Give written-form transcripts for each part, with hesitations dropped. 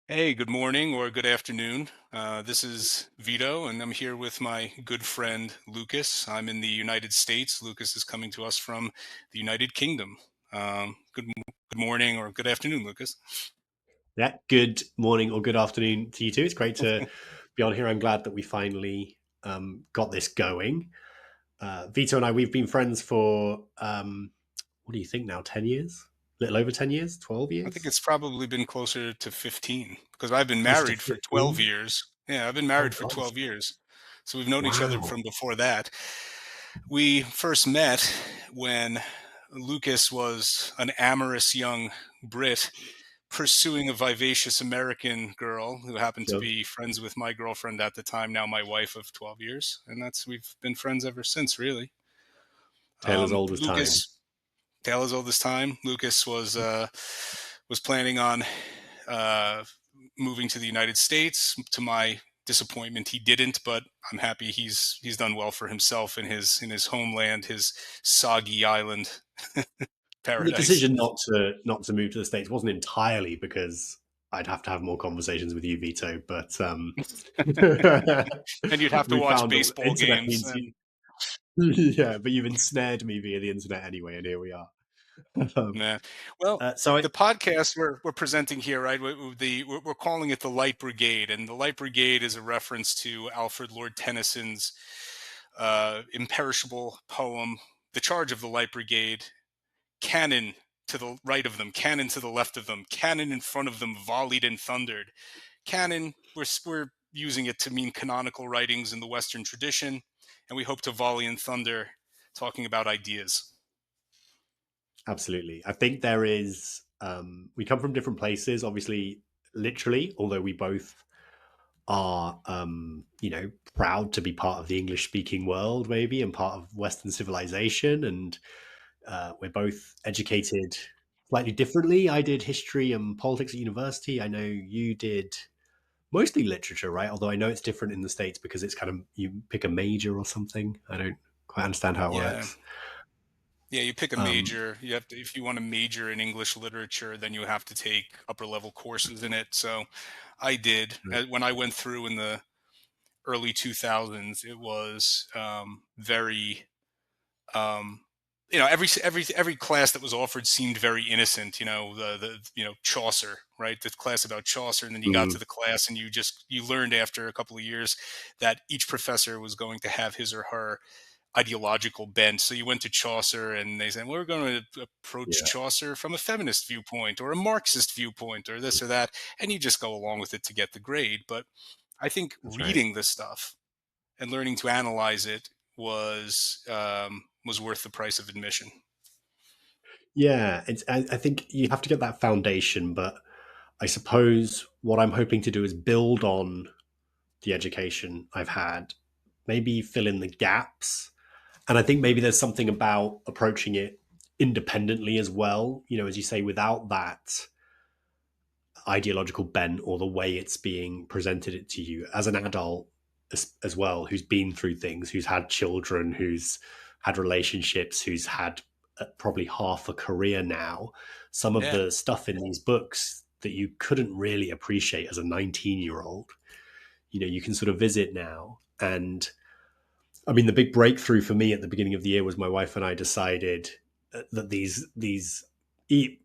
Hey, good morning or good afternoon. This is Vito, and I'm here with my good friend Lucas. I'm in the United States. Lucas is coming to us from the United Kingdom. Good morning or good afternoon, Lucas. Yeah, good morning or good afternoon to you too. It's great to be on here. I'm glad that we finally got this going. Vito and I, we've been friends for, what do you think now, 10 years? A little over 10 years? 12 I think years? it's probably been closer to 15 because I've been Close to married for 12 15? years. Yeah, I've been Oh, married for gosh. 12 years. So we've known each other Wow. from before that. We first met when Lucas was an amorous young Brit pursuing a vivacious American girl who happened to Sure. be friends with my girlfriend at the time, now my wife of 12 years. And we've been friends ever since, really. Tale as old as time. Lucas, tale as old as time. Lucas was planning on uh, moving to the United States. To my disappointment, he didn't, but I'm happy he's done well for himself in his homeland, his soggy island The paradise. decision not to move to the States wasn't entirely because I'd have to have more conversations with you, Vito, but And you'd have to we watch found that baseball internet games means and yeah, but you've ensnared me via the internet anyway, and here we are. Um, nah. Well, so I, the podcast we're presenting here, right? We're calling it the Light Brigade, and the Light Brigade is a reference to Alfred Lord Tennyson's imperishable poem, "The Charge of the Light Brigade." Cannon to the right of them, cannon to the left of them, cannon in front of them volleyed and thundered. Canon, we're using it to mean canonical writings in the Western tradition, and we hope to volley and thunder talking about ideas. absolutely, I think there is. We come from different places, obviously, literally, although we both are, proud to be part of the English-speaking world, maybe, and part of Western civilization, and we're both educated slightly differently. I did history and politics at university. I know you did mostly literature, right? Although I know it's different in the States because it's kind of you pick a major or something. I don't quite understand how it Yeah. works. Yeah, you pick a Um, major. You have to, if you want to major in English literature, then you have to take upper level courses in it. So I did. When I went through in the early 2000s, it was very um, every class that was offered seemed very innocent. The Chaucer, right? The class about Chaucer, and then you got to mm, the class, and you learned after a couple of years that each professor was going to have his or her ideological bent. So you went to Chaucer, and they said, well, we're going to approach yeah, Chaucer from a feminist viewpoint or a Marxist viewpoint or this or that, and you just go along with it to get the grade. But I think that's right. reading this stuff and learning to analyze it was worth the price of admission. Yeah, I think you have to get that foundation, but I suppose what I'm hoping to do is build on the education I've had, maybe fill in the gaps. And I think maybe there's something about approaching it independently as well. As you say, without that ideological bent or the way it's being presented it to you as an adult as well, who's been through things, who's had children, who's had relationships, who's had probably half a career now. Some of Yeah, the stuff in these books that you couldn't really appreciate as a 19-year-old, you can sort of visit now. And I mean, the big breakthrough for me at the beginning of the year was my wife and I decided that these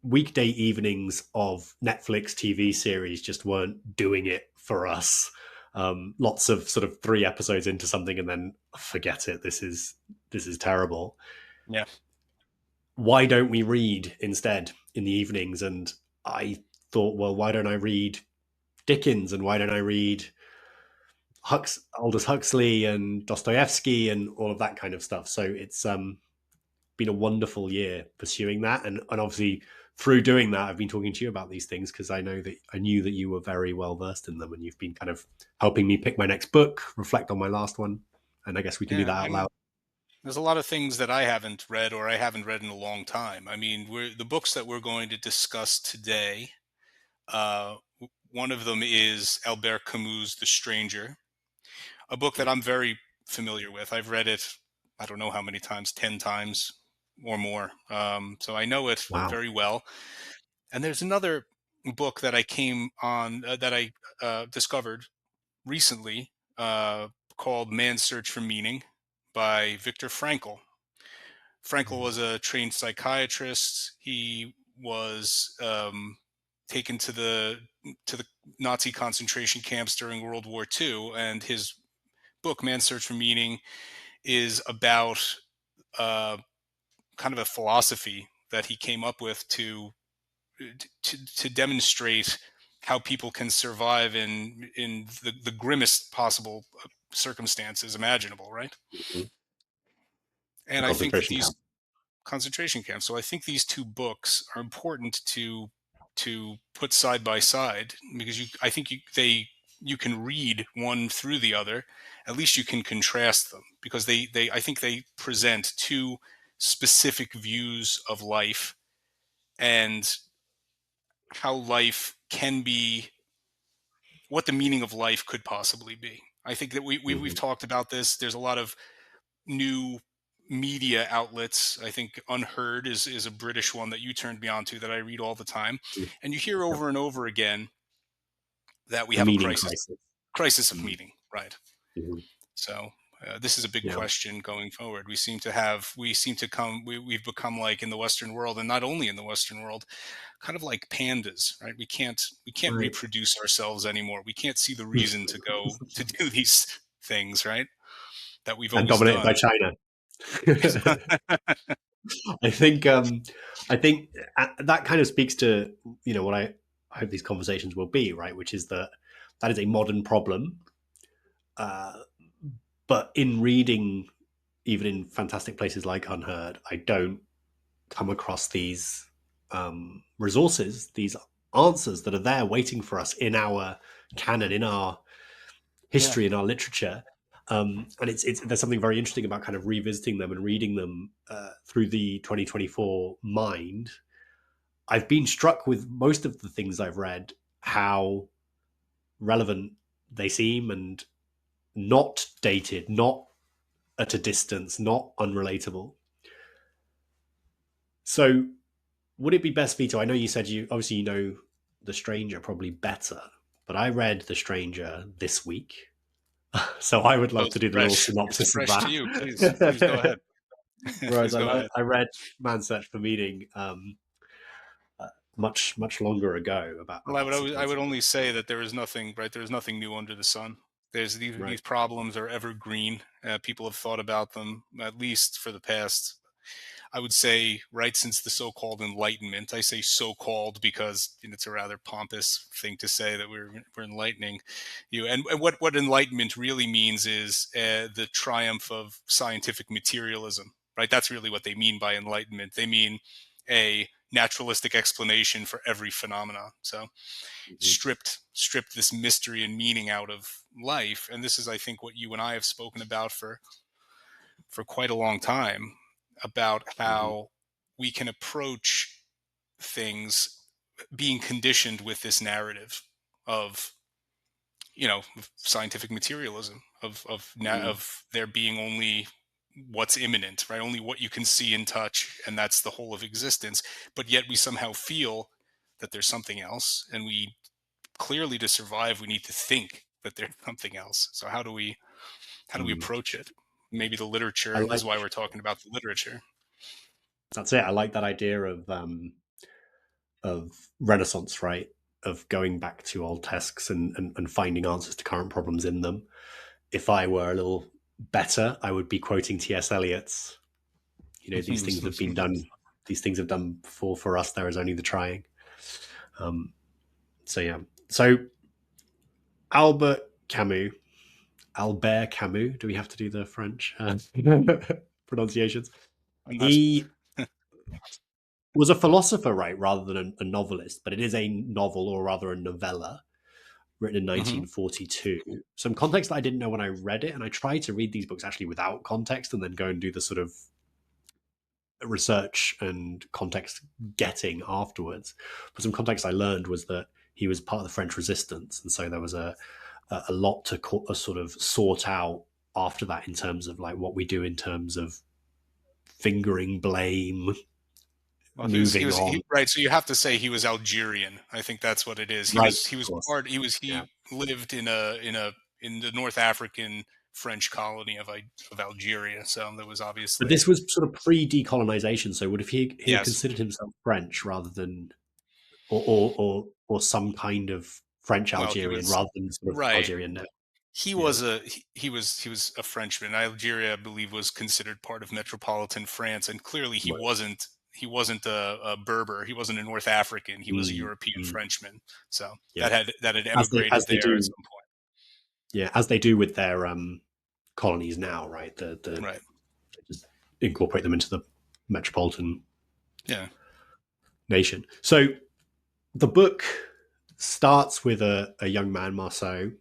weekday evenings of Netflix TV series just weren't doing it for us. Lots of sort of 3 episodes into something and then forget it. This is terrible. yeah, Why don't we read instead in the evenings? And I thought, well, why don't I read Dickens and why don't I read Aldous Huxley and Dostoevsky and all of that kind of stuff. So it's been a wonderful year pursuing that, and obviously through doing that, I've been talking to you about these things because I knew that you were very well versed in them, and you've been kind of helping me pick my next book, reflect on my last one, and I guess we can do yeah. that out I mean, loud. there's a lot of things that I haven't read or I haven't read in a long time. I mean, the books that we're going to discuss today. One of them is Albert Camus' The Stranger, a book that I'm very familiar with. I've read it, I don't know how many times, 10 times or more. So I know it Wow. very well. And there's another. book that I came on that I discovered recently, called Man's Search for Meaning by Viktor Frankl. Frankl was a trained psychiatrist. He was taken to the Nazi concentration camps during World War II, and his book Man's Search for Meaning is about uh, kind of a philosophy that he came up with to demonstrate how people can survive in the grimmest possible circumstances imaginable, right? Mhm. The And I think that concentration these camp. concentration camps. So I think these two books are important to put side by side, because I think you can read one through the other. At least you can contrast them, because they I think they present two specific views of life and how life can be, what the meaning of life could possibly be. I think that we've Mhm. talked about this. There's a lot of new media outlets. I think Unheard is a British one that you turned me on to that I read all the time. And you hear Yep. over and over again that we The have a meaning crisis, crisis. crisis of Mm. meaning, right? Mhm. So this is a big Yeah. question going forward. We seem to come, we've become like in the Western world, and not only in the Western world, kind of like pandas, right? We can't Right. reproduce ourselves anymore. We can't see the reason to go to do these things, right? That we've And always dominated by done. China. I think I think that kind of speaks to what I hope these conversations will be, right? Which is that is a modern problem, uh, but in reading, even in fantastic places like Unheard, I don't come across these resources, these answers that are there waiting for us in our canon, in our Yeah. history, in our literature. And it's there's something very interesting about kind of revisiting them and reading them through the 2024 mind. I've been struck with most of the things I've read, how relevant they seem, and not dated, not at a distance, not unrelatable. So, would it be best, Vito? I know you said you obviously you know The Stranger probably better, but I read The Stranger this week, so I would Oh, love to do the little it's synopsis of fresh to you. Please go that. ahead. Whereas Please go ahead. I read Man's Search for Meaning much longer ago, Well, about six I months would ago. only say that there is nothing, right. There is nothing new under the sun. There's Right. these problems are evergreen. People have thought about them at least for the past, I would say, right since the so-called Enlightenment. I say so-called because it's a rather pompous thing to say that we're enlightening you. And what Enlightenment really means is the triumph of scientific materialism. Right. That's really what they mean by Enlightenment. They mean a naturalistic explanation for every phenomena. So Mhm. stripped this mystery and meaning out of life. And this is, I think, what you and I have spoken about for quite a long time, about Mhm. how we can approach things being conditioned with this narrative of scientific materialism, Mhm. of there being only what's imminent, right? Only what you can see and touch, and that's the whole of existence. But yet we somehow feel that there's something else, and we clearly, to survive, we need to think that there's something else. So how do we Mhm. approach it? Maybe the I literature. This is like why we're talking about the literature. that's it. I like that idea of Renaissance, right? Of going back to old texts and finding answers to current problems in them. If I were a little better, I would be quoting T.S. Eliot's. These things have been done. These things have done before for us. There is only the trying. Um, so yeah. So Albert Camus, Albert Camus. Do we have to do the French pronunciations? I'm not. He was a philosopher, right, rather than a novelist, but it is a novel, or rather a novella, written in Hmm. 1942. Some context that I didn't know when I read it, and I tried to read these books actually without context and then go and do the sort of research and context getting afterwards. But some context I learned was that he was part of the French Resistance, and so there was a lot to sort of sort out after that in terms of like what we do in terms of fingering blame, Well, moving on. right. So you have to say he was Algerian. I think that's what it is. Right, He of was course. part. Yeah. He lived in the North African French colony of Algeria. So there was But obviously this was sort of pre-decolonization. So would if he have yes. considered himself French rather than or some kind of French Well, he Algerian was rather than sort of right. Algerian now? He Yeah. was he was a Frenchman. Algeria, I believe, was considered part of metropolitan France, and clearly Right. he wasn't a Berber. He wasn't a North African. He was a Mm, European mm, Frenchman. So yeah. that had As emigrated they there at do, some point. yeah, as they do with their colonies now, right? The Right. they just incorporate them into the metropolitan Yeah. nation. So the book starts with a young man, Marceau,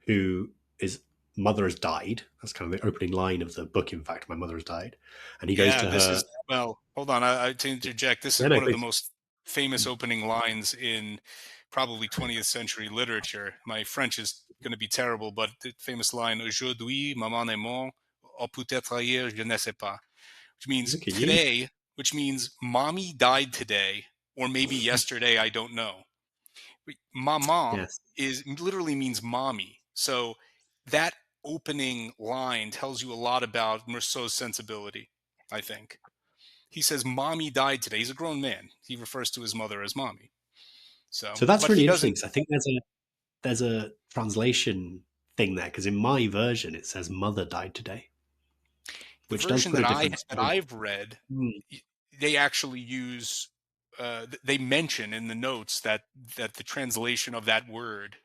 who his mother has died. That's kind of the opening line of the book. In fact, my mother has died, and he goes Yeah. to This her. is well. Hold on. To interject, this Yeah, is no, one of the please. most famous opening lines in probably 20th century literature. My French is going to be terrible, but the famous line "Aujourd'hui, maman est mort, ou peut-être hier, je ne sais pas." Which means Look at you. today, which means mommy died today, or maybe yesterday, I don't know. Mama Yes. is literally means mommy. So that opening line tells you a lot about Merceau's sensibility, I think. He says mommy died today. He's a grown man. He refers to his mother as mommy. So, So that's but he really interesting doesn't. because I think there's a translation thing there because in my version it says mother died today, The which does version put a different that spin on it. I've read, Mm, they actually use they mention in the notes that the translation of that word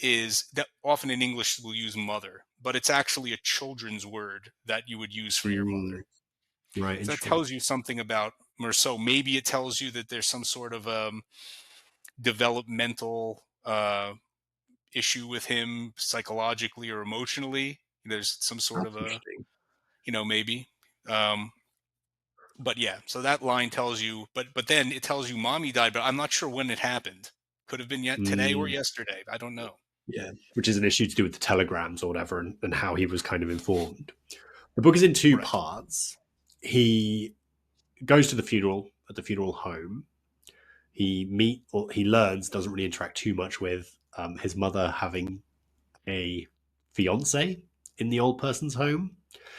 is that often in English we'll use mother, but it's actually a children's word that you would use for your mm, mother. right, So that interesting. tells you something about Merceau. Maybe it tells you that there's some sort of developmental issue with him psychologically or emotionally. There's some sort That's of a, interesting. maybe. Um, but yeah, so that line tells you, but then it tells you mommy died, but I'm not sure when it happened. Could have been yet today or Mm, yesterday. I don't know. yeah, which is an issue to do with the telegrams or whatever, and how he was kind of informed. The book is in two Right. parts. He goes to the funeral at the funeral home. He learns, doesn't really interact too much with his mother having a fiance in the old person's home.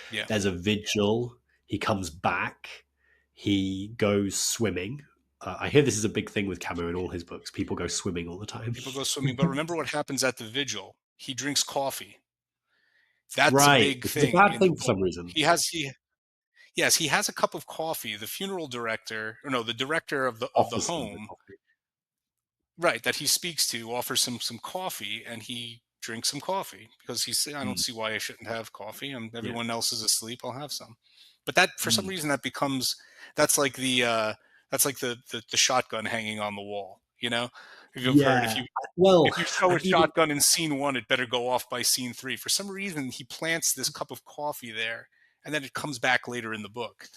Yeah. There's a vigil. He comes back. He goes swimming. I hear this is a big thing with Camus in all his books. People go swimming all the time. People go swimming, but remember what happens at the vigil. He drinks coffee. That's a Right, big which is a thing bad in the thing for book. some reason. He yes, he has a cup of coffee. The funeral director, or no, the director of the Offers him the home, coffee. right, that he speaks to offers him some coffee, and he drinks some coffee because he's I don't Mm, see why I shouldn't have coffee. yeah. Everyone else is asleep. I'll have some. But that for some Mm. reason that becomes that's like that's like the shotgun hanging on the wall. If you've heard Yeah. if Well, you show a and even shotgun in scene one, it better go off by scene three. For some reason, he plants this cup of coffee there, and then it comes back later in the book.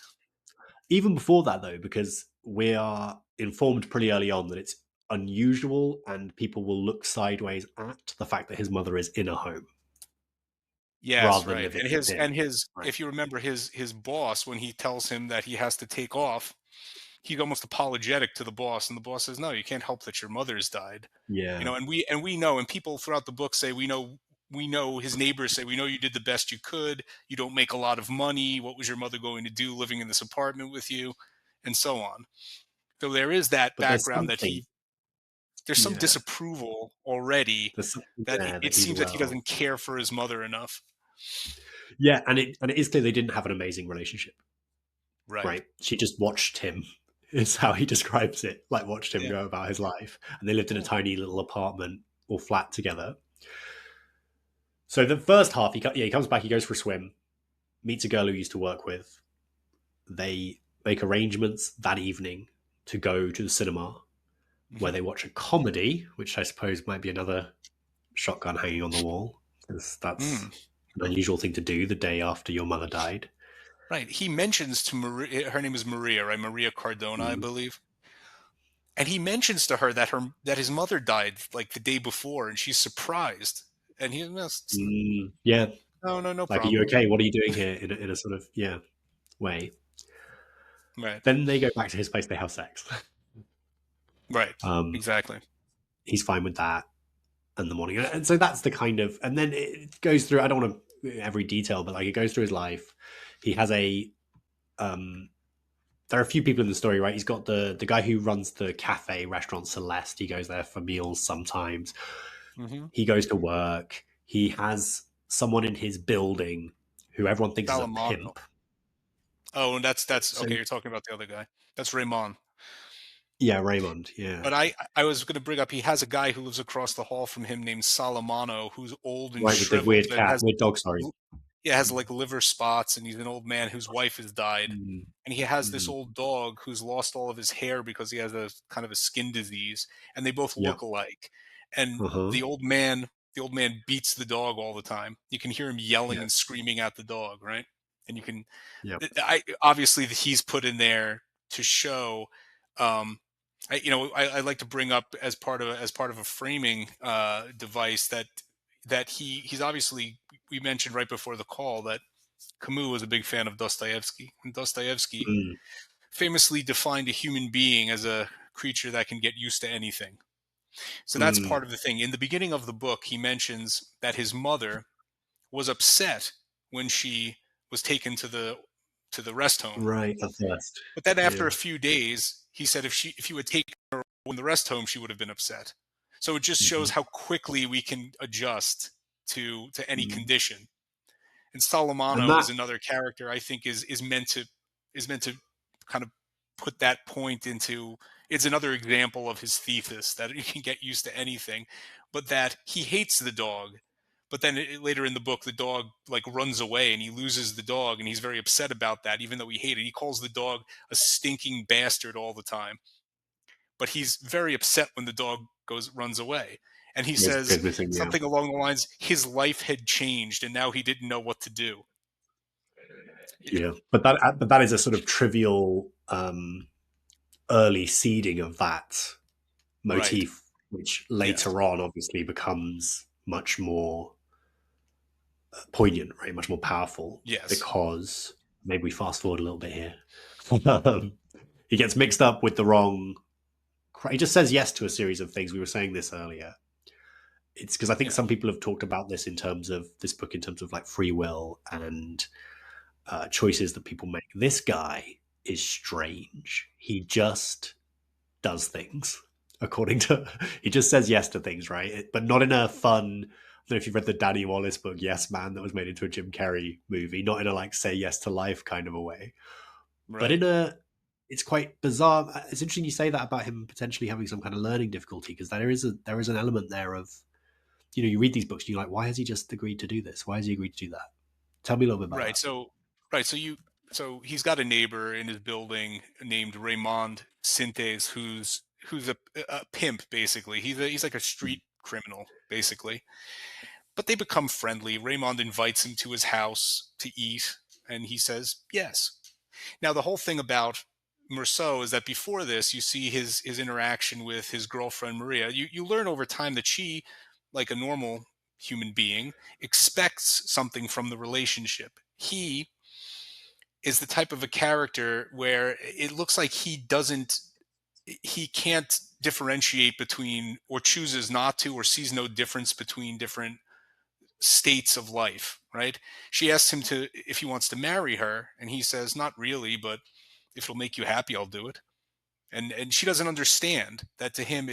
even before that, though, because we are informed pretty early on that it's unusual and people will look sideways at the fact that his mother is in a home Yes, rather than right. living And with him. his Right. if you remember his boss when he tells him that he has to take off, he's almost apologetic to the boss, and the boss says, "No, you can't help that your mother's died." Yeah. And we know, and people throughout the book say we know his neighbors say we know you did the best you could. You don't make a lot of money. What was your mother going to do living in this apartment with you, and so on. So there is that But there's background that something, there's some yeah, disapproval already there's something that there that it he's seems that he well. doesn't care for his mother enough. Yeah, and it is clear they didn't have an amazing relationship, Right. right? She just watched him, is how he describes it, like watched him Yeah. go about his life. And they lived in a Yeah. tiny little apartment or flat together. So the first half, he comes back, he goes for a swim, meets a girl who he used to work with. They make arrangements that evening to go to the cinema where Mhm. they watch a comedy, which I suppose might be another shotgun hanging on the wall, because that's Mm. an unusual thing to do the day after your mother died. Right. He mentions to Maria, her name is Maria, right? Maria Cardona, I Mm. believe. And he mentions to her that his mother died like the day before, and she's surprised. And he goes, Mm, yeah, no, no, no like, are you problem. okay? What are you doing here? In a sort of, yeah, way. Right. Then they go back to his place. They have sex. Right. Um, Exactly. he's fine with that in the morning, and so that's the kind of. And then it goes through. I don't want to every detail, but like it goes through his life. He has a. Um, there are a few people in the story, right? He's got the guy who runs the cafe restaurant Celeste. He goes there for meals sometimes. Hmm. He goes to work. He has someone in his building who everyone thinks is a Salamano. pimp. Oh, and that's So okay. You're talking about the other guy. That's Raymond. yeah, Raymond. Yeah, But I was going to bring up he has a guy who lives across the hall from him named Salamano, who's old and right with the shriveled weird and cat, weird dog. Sorry. yeah, has like liver spots, and he's an old man whose wife has died. Mm, And he has this mm, old dog who's lost all of his hair because he has a kind of a skin disease, and they both yeah. look alike. And Uh huh. the old man beats the dog all the time. You can hear him yelling and Yes. screaming at the dog, right? And you can Yeah. I obviously he's put in there to show um I like to bring up as part of a framing device that he's obviously we mentioned right before the call that Camus was a big fan of Dostoevsky, and Dostoevsky Mm, famously defined a human being as a creature that can get used to anything. So that's mm. part of the thing. In the beginning of the book, he mentions that his mother was upset when she was taken to the rest home. Right at first. But then after a Yeah. few days, he said if you had taken her in the rest home, she would have been upset. So it just shows Hmm. how quickly we can adjust to any Mm. condition. And And Salamano that, is another character I think is meant to kind of put that point into it's another example of his thesis that you can get used to anything, but that he hates the dog. But then later in the book, the dog like runs away and he loses the dog, and he's very upset about that, even though he hated it. He calls the dog a stinking bastard all the time, but he's very upset when the dog runs away. And he says goes missing. Yeah. something along the lines, his life had changed and now he didn't know what to do. Yeah. But that is a sort of trivial early seeding of that Right. motif, which Yes. later on obviously becomes much more poignant, right? Much more powerful Yes. because maybe we fast forward a little bit here. um, he gets mixed up with the wrong. He just says yes to a series of things. We were saying this earlier. It's because I think Yeah. some people have talked about this in terms of this book, in terms of like free will and choices that people make. This guy is strange. He just does things according to. He just says yes to things, right? But not in a fun. I don't know if you've read the Danny Wallace book, Yes Man, that was made into a Jim Carrey movie. Not in a like say yes to life kind of a way, but Right. in a. It's quite bizarre. It's interesting you say that about him potentially having some kind of learning difficulty because there is an element there of you read these books and you're like, why has he just agreed to do this? Why has he agreed to do that? Tell me a little bit about Right. that. Right. So he's got a neighbor in his building named Raymond Sintes, who's a pimp basically. He's like a street criminal basically. But they become friendly. Raymond invites him to his house to eat, and he says yes. Now the whole thing about Merceau is that before this, you see his interaction with his girlfriend Maria. You learn over time that she, like a normal human being, expects something from the relationship. He is the type of a character where it looks like he can't differentiate between or chooses not to or sees no difference between different states of life, right? She asks him to if he wants to marry her, and he says, "Not really, but if it'll make you happy, I'll do it." And she doesn't understand that to him,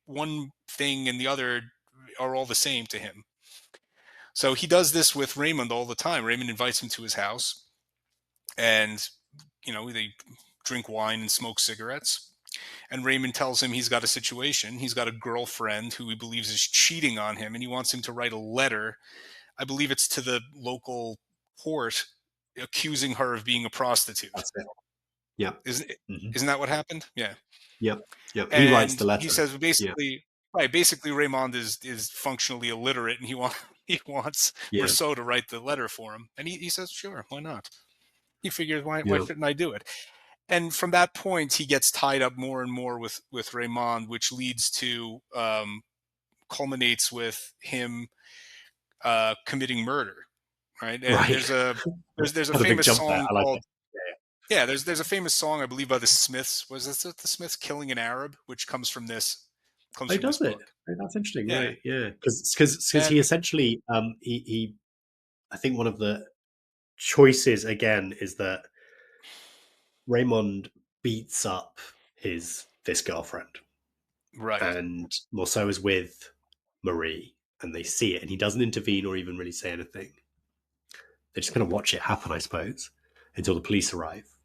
one thing and the other are all the same to him. So he does this with Raymond all the time. Raymond invites him to his house, and they drink wine and smoke cigarettes. And Raymond tells him he's got a situation. He's got a girlfriend who he believes is cheating on him, and he wants him to write a letter. I believe it's to the local port accusing her of being a prostitute. That's it. Yeah. Isn't Hmm. isn't that what happened? Yeah. Yep. Yep. He writes the And he letter. says Yeah. basically, right, basically Raymond is functionally illiterate, and he wants Yeah. Rousseau to write the letter for him. And he says, sure, why not? He figures, why Yeah. shouldn't I do it? And from that point, he gets tied up more and more with Raymond, which leads to culminates with him committing murder. Right. And Right. there's a That's a big famous jump there. song I like called it. Yeah. Yeah, there's a famous song I believe by the Smiths. Was this the Smiths killing an Arab, which comes Oh, from this does it? book. Oh, that's interesting, Yeah, right? Yeah, because he and essentially he I think one of the choices again is that Raymond beats up his this girlfriend, right. and Morceau is with Marie, and they see it, and he doesn't intervene or even really say anything. They just kind of watch it happen, I suppose, until the police arrive.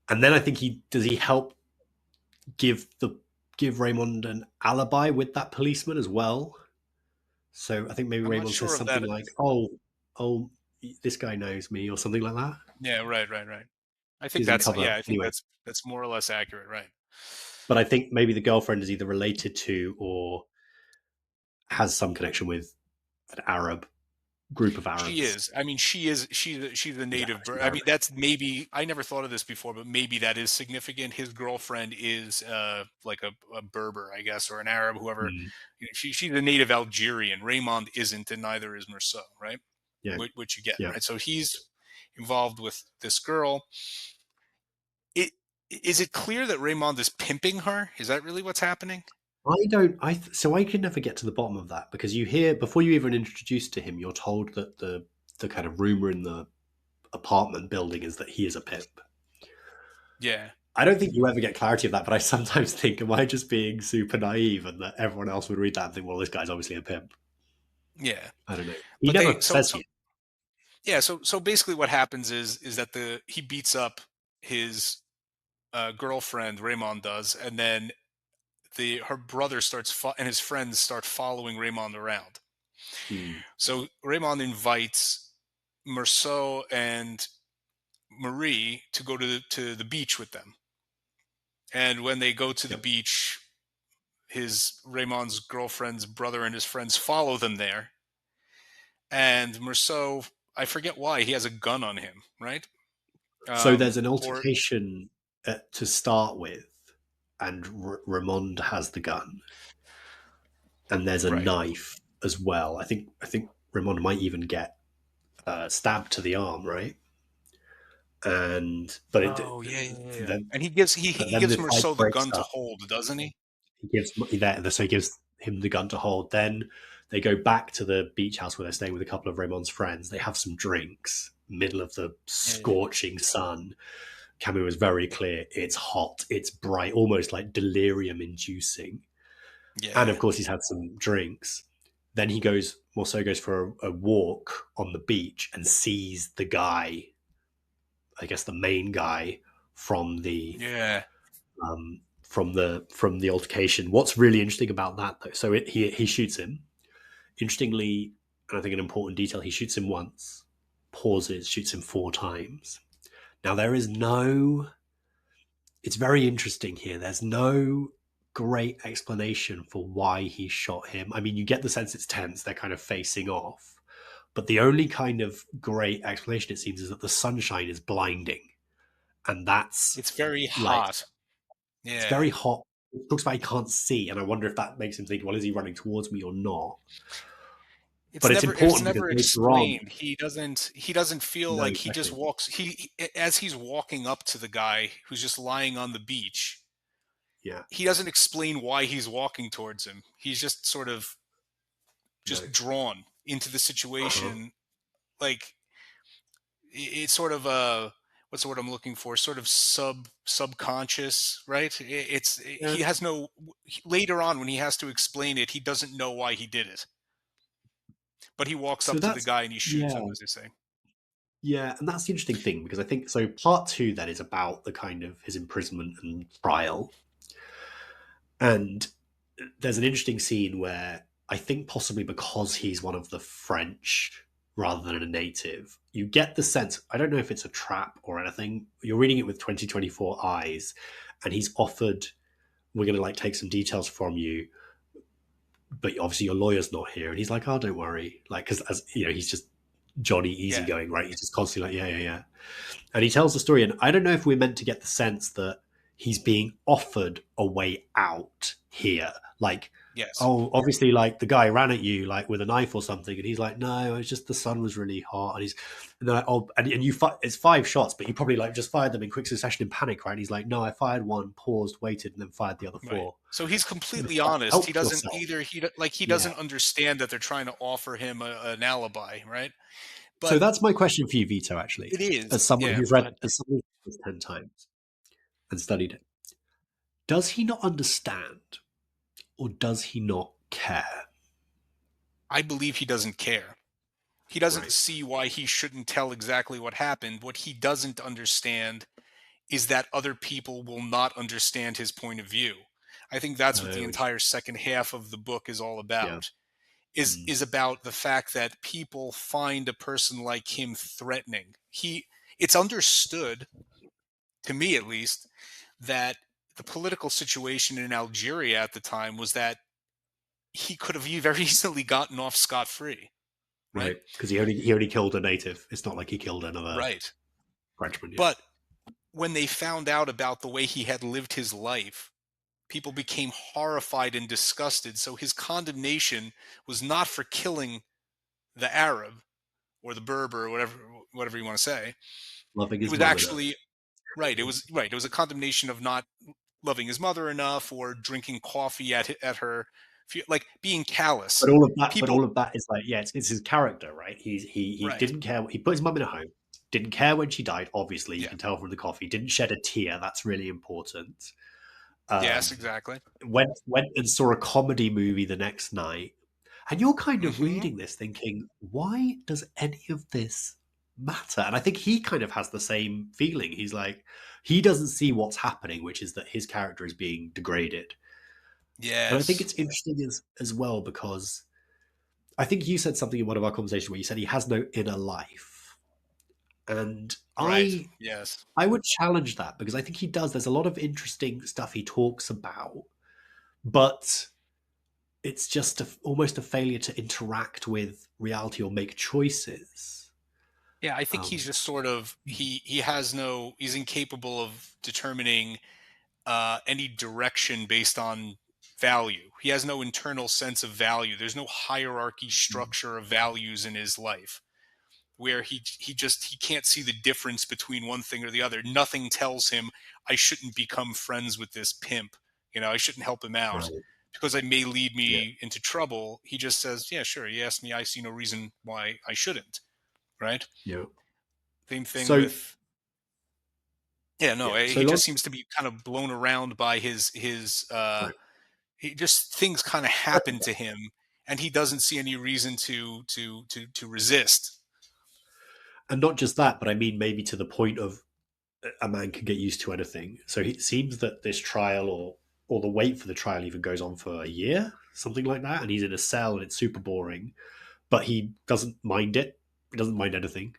And then I think he help give the give Raymond an alibi with that policeman as well. So I think maybe I'm not Raymond says sure of that. something like, "Oh, this guy knows me," or something like that. Yeah, right. I think Gives him that's cover yeah, I think anyway. that's more or less accurate, right? But I think maybe the girlfriend is either related to or has some connection with an Arab group of She Arabs. is. I mean, she's the Yeah, native. she's I mean, Arabic. that's maybe I never thought of this before, but maybe that is significant. His girlfriend is like a Berber, I guess, or an Arab, whoever. Mm, She's a native Algerian. Raymond isn't, and neither is Merceau, right? yeah, Which you get, yeah. right? So he's involved with this girl. It is it clear that Raymond is pimping her? Is that really what's happening? I don't. So I could never get to the bottom of that because you hear before you even introduced to him, you're told that the kind of rumor in the apartment building is that he is a pimp. Yeah, I don't think you ever get clarity of that, but I sometimes think, am I just being super naive and that everyone else would read that and think, well, this guy's obviously a pimp? yeah. I don't know. He But they never says he. yeah. So basically, what happens is that the he beats up his girlfriend. Raymond does, and then the her brother and his friends start following Raymond around. Hmm, So Raymond invites Merceau and Marie to go to the beach with them. And when they go to the yep. beach, his Raymond's girlfriend's brother and his friends follow them there. And Merceau, I forget why, he has a gun on him, right? So there's Um, an or altercation to start with, and Ramond has the gun, and there's a right. knife as well. I think Ramond might even get stabbed to the arm, right? And but Oh yeah. then And he then the gives fight Merceau the breaks gun to up. hold, doesn't he? He gives that, so he gives him the gun to hold. Then they go back to the beach house where they're staying with a couple of Raymond's friends. They have some drinks, middle of the Yeah. scorching sun. Camus was very clear. It's hot, it's bright, almost like delirium inducing. And of Yeah. course, he's had some drinks. Then Morceau goes for a walk on the beach and sees the guy, I guess the main guy from the Yeah. from the altercation. What's really interesting about that, though, so he shoots him. Interestingly, and I think an important detail, he shoots him once, pauses, shoots him four times. Now there is no. It's very interesting here. There's no great explanation for why he shot him. I mean, you get the sense it's tense; they're kind of facing off. But the only kind of great explanation, it seems, is that the sunshine is blinding, and that's It's very like hot. it's Yeah. very hot. It talks about he can't see, and I wonder if that makes him think, well, is he running towards me or not? But it's It's important because never later on, explained. He doesn't feel no, like he just exactly, walks as he's walking up to the guy who's just lying on the beach. yeah, He doesn't explain why he's walking towards him. He's just sort of no, just drawn into the uh-huh. situation. Like it's sort of what's the word I'm looking for? Sort of subconscious, right? Yeah. He has no later on when he has to explain it, he doesn't know why he did it. But he walks So up to the that's guy and he shoots yeah, him, as they say. yeah, and that's the interesting thing because I think so. Part two then is about the kind of his imprisonment and trial, and there's an interesting scene where I think possibly because he's one of the French rather than a native, you get the sense. I don't know if it's a trap or anything. You're reading it with 2024 eyes, and he's offered, we're going to like take some details from you, but obviously your lawyer's not here. And he's like, oh, don't worry. Like, because as you know, he's just Johnny Yeah. easygoing, right? He's just constantly like, yeah, yeah, yeah. And he tells the story. And I don't know if we're meant to get the sense that he's being offered a way out here. Like, Yes. oh, obviously, like the guy ran at you like with a knife or something, and he's like, no, it's just the sun was really hot, and and they're like, oh, and it's 5 shots, but you probably like just fired them in quick succession in panic, right? And he's like, no, I fired one, paused, waited, and then fired the other Right. four. So he's Well, completely like, honest. He help doesn't yourself. either. He Yeah. doesn't understand that they're trying to offer him an alibi, right? So But that's my question for you, Vito. Actually, it is. as someone Yeah. who's Go read, ahead. as someone who's 10 times and studied it, does he not understand, or does he not care? I believe he doesn't care. He doesn't Right. see why he shouldn't tell exactly what happened. What he doesn't understand is that other people will not understand his point of view. I think that's what the entire second half of the book is all Yeah. about. Mm. Is about the fact that people find a person like him threatening. It's understood, to me at least, that the political situation in Algeria at the time was that he could have very easily gotten off scot free, right? Right. Because he only killed a native. It's not like he killed another Right. Frenchman. Yeah. But when they found out about the way he had lived his life, people became horrified and disgusted. So his condemnation was not for killing the Arab or the Berber or whatever you want to say. Loving It his was mum enough. actually right. It was right. It was a condemnation of not loving his mother enough or drinking coffee at her, like being callous. But People, all of that is like, yeah, it's his character, right? He right? didn't care. He put his mum in a home. Didn't care when she died. Obviously, you Yeah. can tell from the coffee. Didn't shed a tear. That's really important. Yes, Um, exactly. went and saw a comedy movie the next night, and you're kind of Hmm. reading this thinking, why does any of this matter? And I think he kind of has the same feeling. He's like, he doesn't see what's happening, which is that his character is being degraded. And I think Yes. it's interesting as well because I think you said something in one of our conversations where you said he has no inner life. And Right. I Yes. I would challenge that because I think he does. There's a lot of interesting stuff he talks about, but it's just almost a failure to interact with reality or make choices. Yeah, I think he's Um, just sort of he's incapable of determining any direction based on value. He has no internal sense of value. There's no hierarchy structure of values in his life where he can't see the difference between one thing or the other. Nothing tells him I shouldn't become friends with this pimp. I shouldn't help him out right. because it may lead Yeah. me into trouble. He just says, "Yeah, sure. He asked me. I see no reason why I shouldn't." Right? Yeah. Same thing So with yeah. No, yeah. So he long. just seems to be kind of blown around by his. Right. He just things kind of happen to him, and he doesn't see any reason to resist. And not just that, but I mean maybe to the point of a man can get used to anything. So it seems that this trial or the wait for the trial even goes on for a year, something like that, and he's in a cell and it's super boring. But he doesn't mind it. He doesn't mind anything.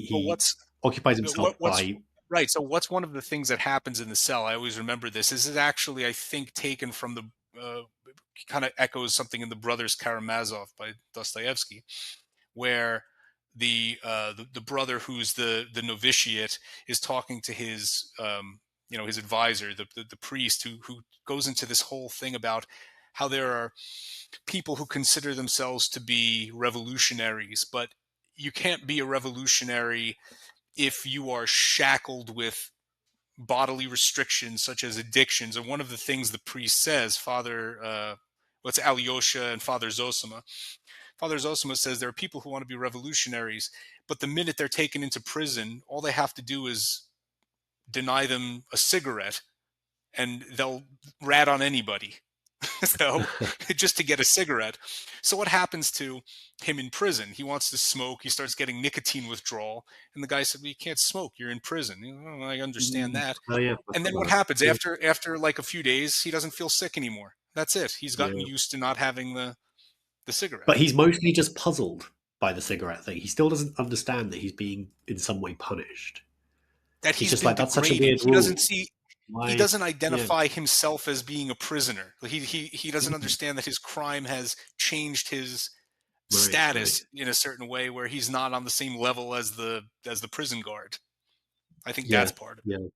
But He occupies himself what's by right? So what's one of the things that happens in the cell? I always remember this. This is actually, I think, taken from the kind of echoes something in the Brothers Karamazov by Dostoevsky, where the brother who's the novitiate is talking to his his advisor, the priest who goes into this whole thing about how there are people who consider themselves to be revolutionaries, but you can't be a revolutionary if you are shackled with bodily restrictions such as addictions. And one of the things the priest says, what's Alyosha and Father Zosima? Father Zosima says there are people who want to be revolutionaries, but the minute they're taken into prison, all they have to do is deny them a cigarette and they'll rat on anybody. So just to get a cigarette. So what happens to him in prison? He wants to smoke. He starts getting nicotine withdrawal, and the guy said, "Well, you can't smoke. You're in prison." "Oh, I understand that." oh yeah, I And then forgot what about happens that. after like a few days? He doesn't feel sick anymore. That's it. He's Yeah, gotten yeah. used to not having the cigarette. But he's mostly just puzzled by the cigarette thing. He still doesn't understand that he's being in some way punished. That He's he's just been like, that's such a degraded. weird rule. He Why? doesn't Yeah, identify himself as being a prisoner. He doesn't mm, understand that his crime has changed his right, right. status in a certain way where he's not on the same level as the prison guard. I think Yeah, that's part of it. yeah.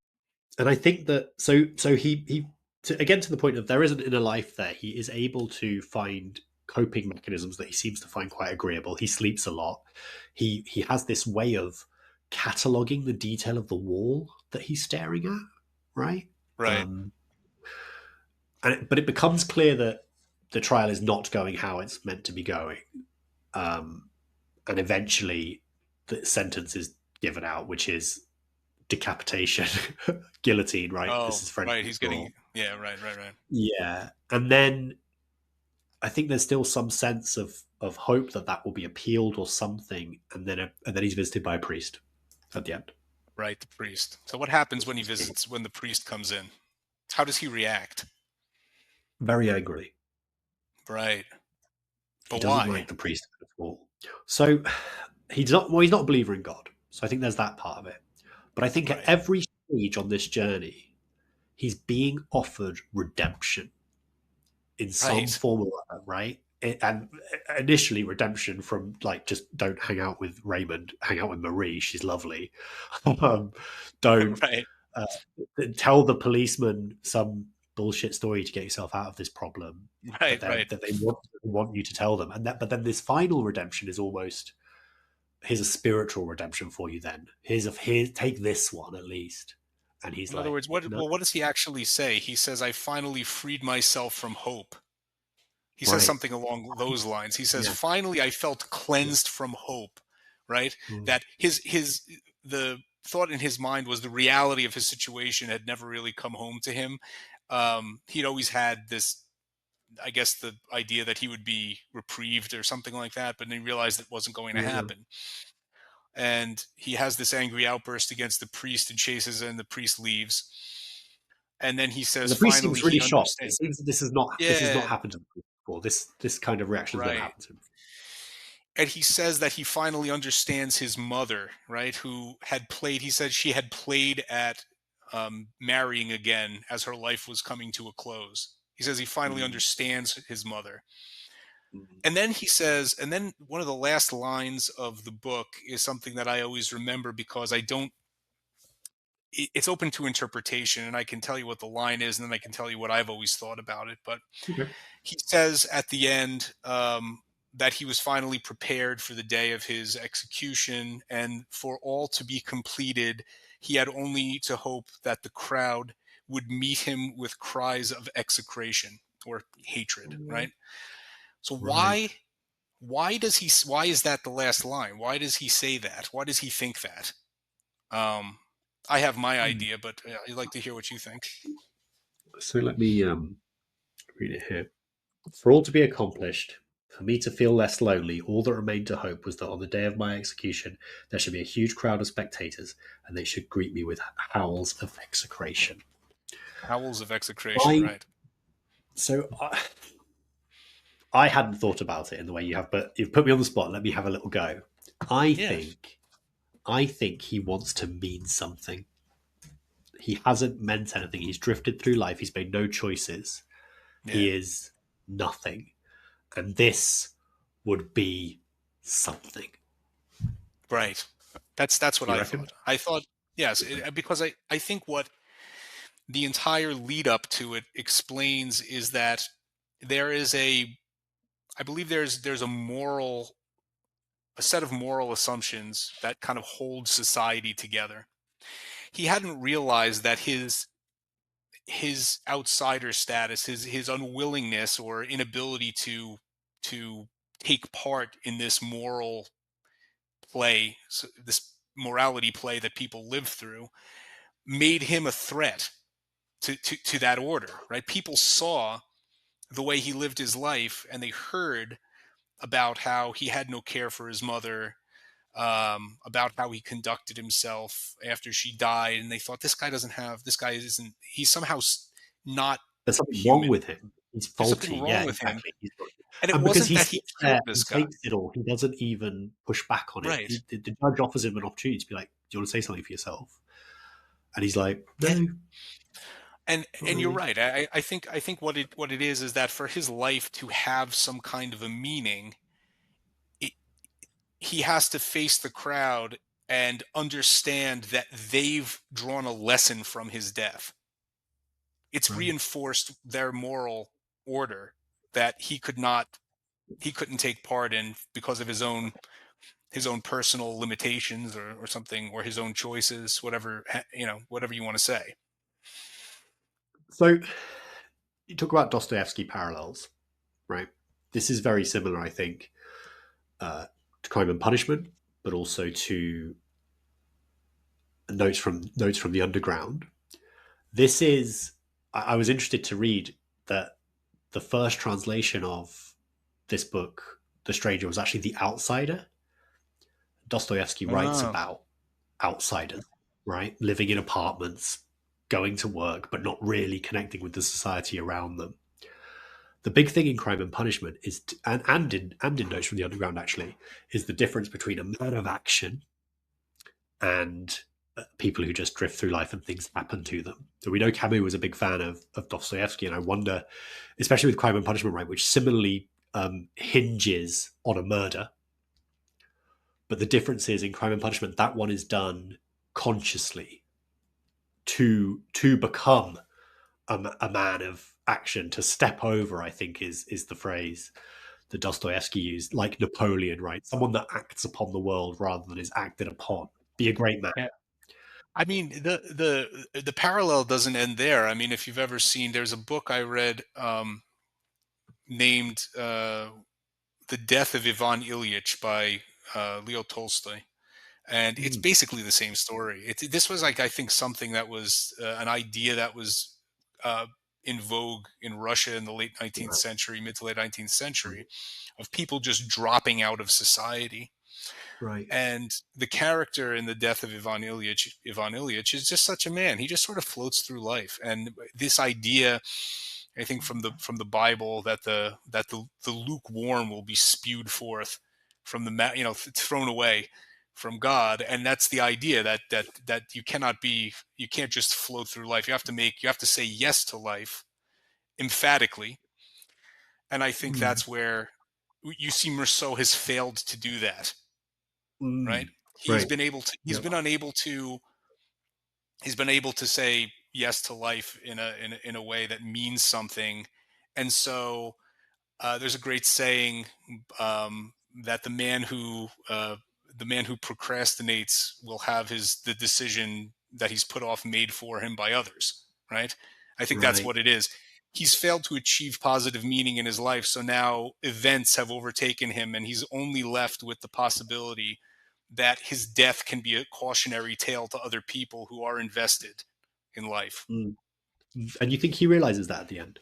and I think that so he again to the point of there is an inner life there. He is able to find coping mechanisms that he seems to find quite agreeable. He sleeps a lot. He has this way of cataloging the detail of the wall that he's staring at, right? Right. Um, but it becomes clear that the trial is not going how it's meant to be going, um, and eventually the sentence is given out, which is decapitation, guillotine. Right, this Oh, is French right. He's law. getting, yeah, right, right, right. Yeah, and then I think there's still some sense of hope that that will be appealed or something, and then he's visited by a priest at the end. Right, the priest. So what happens when he visits, when the priest comes in? How does he react? Very angrily. Right. He But doesn't why? like the priest at all. So he's not well. He's not a believer in God. So I think there's that part of it. But I think at Right. every stage on this journey, he's being offered redemption in some Right. form or other, right? And initially, redemption from like just don't hang out with Raymond, hang out with Marie. She's lovely. um, don't Right. uh, tell the policeman some bullshit story to get yourself out of this problem that Right. they Right. that they want you to tell them. And that, but then this final redemption is almost here's a spiritual redemption for you. Then here, take this one at least. And he's In other like, words, what no, well, what does he actually say? He says, "I finally freed myself from hope." He says right, something along those lines. He says, yeah, "Finally, I felt yeah, cleansed from hope." Right? mm, That his the thought in his mind was the reality of his situation had never really come home to him. He'd always had this, I guess, the idea that he would be reprieved or something like that, but then he realized it wasn't going to yeah. happen. And he has this angry outburst against the priest and chases, and the priest leaves. And then he And says, the priest finally, seems really he shocked. It understands. seems that this has not Yeah, happened to him before. This kind of reaction has never right. happened to him. And he says that he finally understands his mother, right? Who had played, he said she had played at marrying again as her life was coming to a close. He says he finally Mm, understands his mother. mm, And then he says, and then one of the last lines of the book is something that I always remember because I don't, it's open to interpretation, and I can tell you what the line is, and then I can tell you what I've always thought about it. But okay. he says at the end that he was finally prepared for the day of his execution, and for all to be completed, he had only to hope that the crowd would meet him with cries of execration or hatred, Mm, right? So right. why is that the last line? Why does he say that? Why does he think that? Um, I have my Mm. idea, but I'd like to hear what you think. So let me read it here. For all to be accomplished, for me to feel less lonely, all that remained to hope was that on the day of my execution, there should be a huge crowd of spectators, and they should greet me with howls of execration. Howls of execration, I right? so I hadn't thought about it in the way you have, but you've put me on the spot. Let me have a little go. I Yeah, think I think he wants to mean something. He hasn't meant anything. He's drifted through life. He's made no choices. yeah. He is nothing. And this would be something. Right. That's what You I reckon? thought. I thought yes, because I think what the entire lead up to it explains is that there is a I believe there's a set of moral assumptions that kind of hold society together. He hadn't realized that his outsider status, his unwillingness or inability to take part in this moral play, this morality play that people live through, made him a threat to that order, right? People saw the way he lived his life and they heard about how he had no care for his mother, about how he conducted himself after she died. And they thought, this guy isn't, he's somehow not There's something wrong human. with him. He's There's faulty. something wrong Yeah, with him. exactly. And it And because wasn't he that he sits there killed this and guy. takes it all, he doesn't even push back on it. Right. The judge offers him an opportunity to be like, "Do you want to say something for yourself?" And he's like, Yeah. "No, not And you're really." right. I think what it is that for his life to have some kind of a meaning, it, he has to face the crowd and understand that they've drawn a lesson from his death. It's Right. reinforced their moral order that he couldn't take part in because of his own personal limitations or something, or his own choices, whatever, whatever you want to say. So you talk about Dostoevsky parallels, right? This is very similar, I think, to Crime and Punishment, but also to Notes from the Underground. This is I was interested to read that the first translation of this book, The Stranger, was actually The Outsider. Dostoevsky writes Oh, about outsiders, right? Living in apartments, going to work, but not really connecting with the society around them. The big thing in Crime and Punishment is, and in Notes from the Underground actually, is the difference between a man of action and people who just drift through life and things happen to them. So we know Camus was a big fan of Dostoevsky, and I wonder, especially with Crime and Punishment, right, which similarly hinges on a murder, but the difference is in Crime and Punishment that one is done consciously to become a man of action, to step over. I think is the phrase that Dostoevsky used, like Napoleon, right? Someone that acts upon the world rather than is acted upon. Be a great man. yeah. I mean, the parallel doesn't end there. I mean, if you've ever seen, there's a book I read, named "The Death of Ivan Ilyich" by Leo Tolstoy, and it's Mm, basically the same story. This was like, I think, something that was an idea that was uh, in vogue in Russia in the late 19th right, century, mid to late 19th right, century, of people just dropping out of society. right. And the character in The Death of Ivan Ilyich is just such a man. He just sort of floats through life. And this idea, I think, from the Bible, that the lukewarm will be spewed forth from thrown away from God. And that's the idea, that you can't just float through life. You have to say yes to life emphatically. And I think Mm, that's where you see Merceau has failed to do that, right? mm, He's right. been able to Yep. he's been able to say yes to life in a way that means something. And so there's a great saying, that the man who procrastinates will have the decision that he's put off made for him by others, right? I think that's Right. what it is. He's failed to achieve positive meaning in his life, so now events have overtaken him, and he's only left with the possibility that his death can be a cautionary tale to other people who are invested in life. Mm, mm. And you think he realizes that at the end,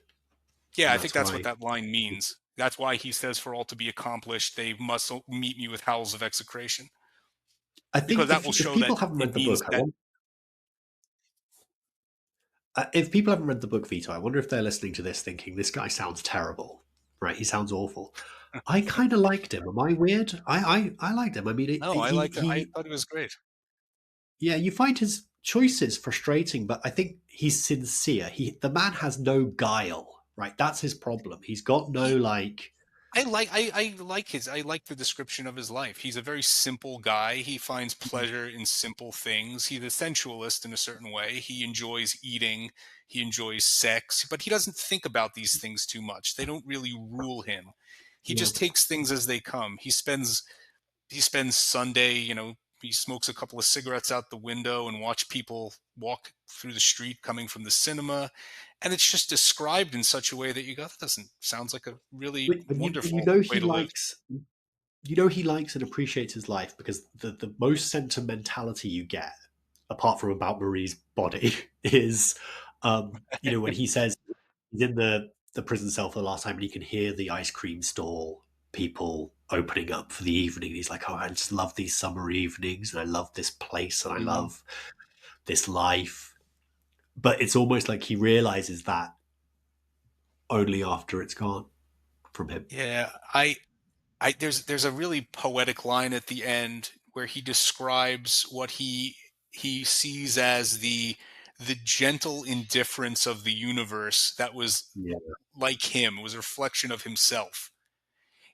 Yeah, and I think that's that's what why. that line means. That's why he says, "For all to be accomplished, they must meet me with howls of execration," I because think that will if show that people haven't it read the means book, I that. want if people haven't read the book, Vito, I wonder if they're listening to this thinking this guy sounds terrible, right? He sounds awful. I kind of liked him. Am I weird? I liked him. I mean, No, I liked it. I he thought it was great. yeah. You find his choices frustrating, but I think he's sincere. The man has no guile, right? That's his problem. He's got no He, like. I like the description of his life. He's a very simple guy. He finds pleasure in simple things. He's a sensualist in a certain way. He enjoys eating. He enjoys sex, but he doesn't think about these things too much. They don't really rule him. He Yeah, just takes things as they come. He spends Sunday, he smokes a couple of cigarettes out the window and watch people walk through the street coming from the cinema. And it's just described in such a way that you go, that doesn't sounds like a really but you wonderful know way he to live. likes you know he likes and appreciates his life because the most sentimentality you get, apart from about Marie's body, is when he says he's in the prison cell for the last time and he can hear the ice cream stall people opening up for the evening. He's like, oh, I just love these summer evenings and I love this place and I Mm. love this life. But it's almost like he realizes that only after it's gone from him. Yeah, there's a really poetic line at the end where he describes what he sees as the gentle indifference of the universe that was Yeah. like him. It was a reflection of himself.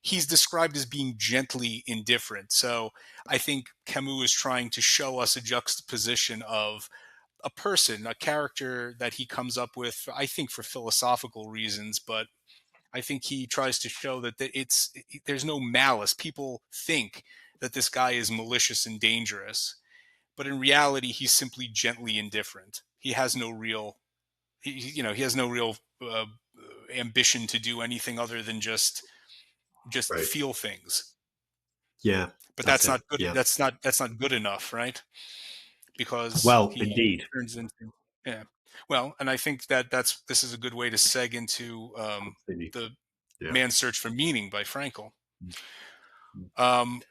he's described as being gently indifferent. So I think Camus is trying to show us a juxtaposition of a person, a character that he comes up with, I think for philosophical reasons, but I think he tries to show that there's no malice. People think that this guy is malicious and dangerous, but in reality, he's simply gently indifferent. He has no real, he has no real ambition to do anything other than just Right. feel things. Yeah, But that's that's it. not good. Yeah. That's not good enough, right? Because Well, he indeed. turns into, yeah. Well, and I think that this is a good way to seg into Absolutely. the Yeah. Man's Search for Meaning by Frankl. Mm, mm. Um,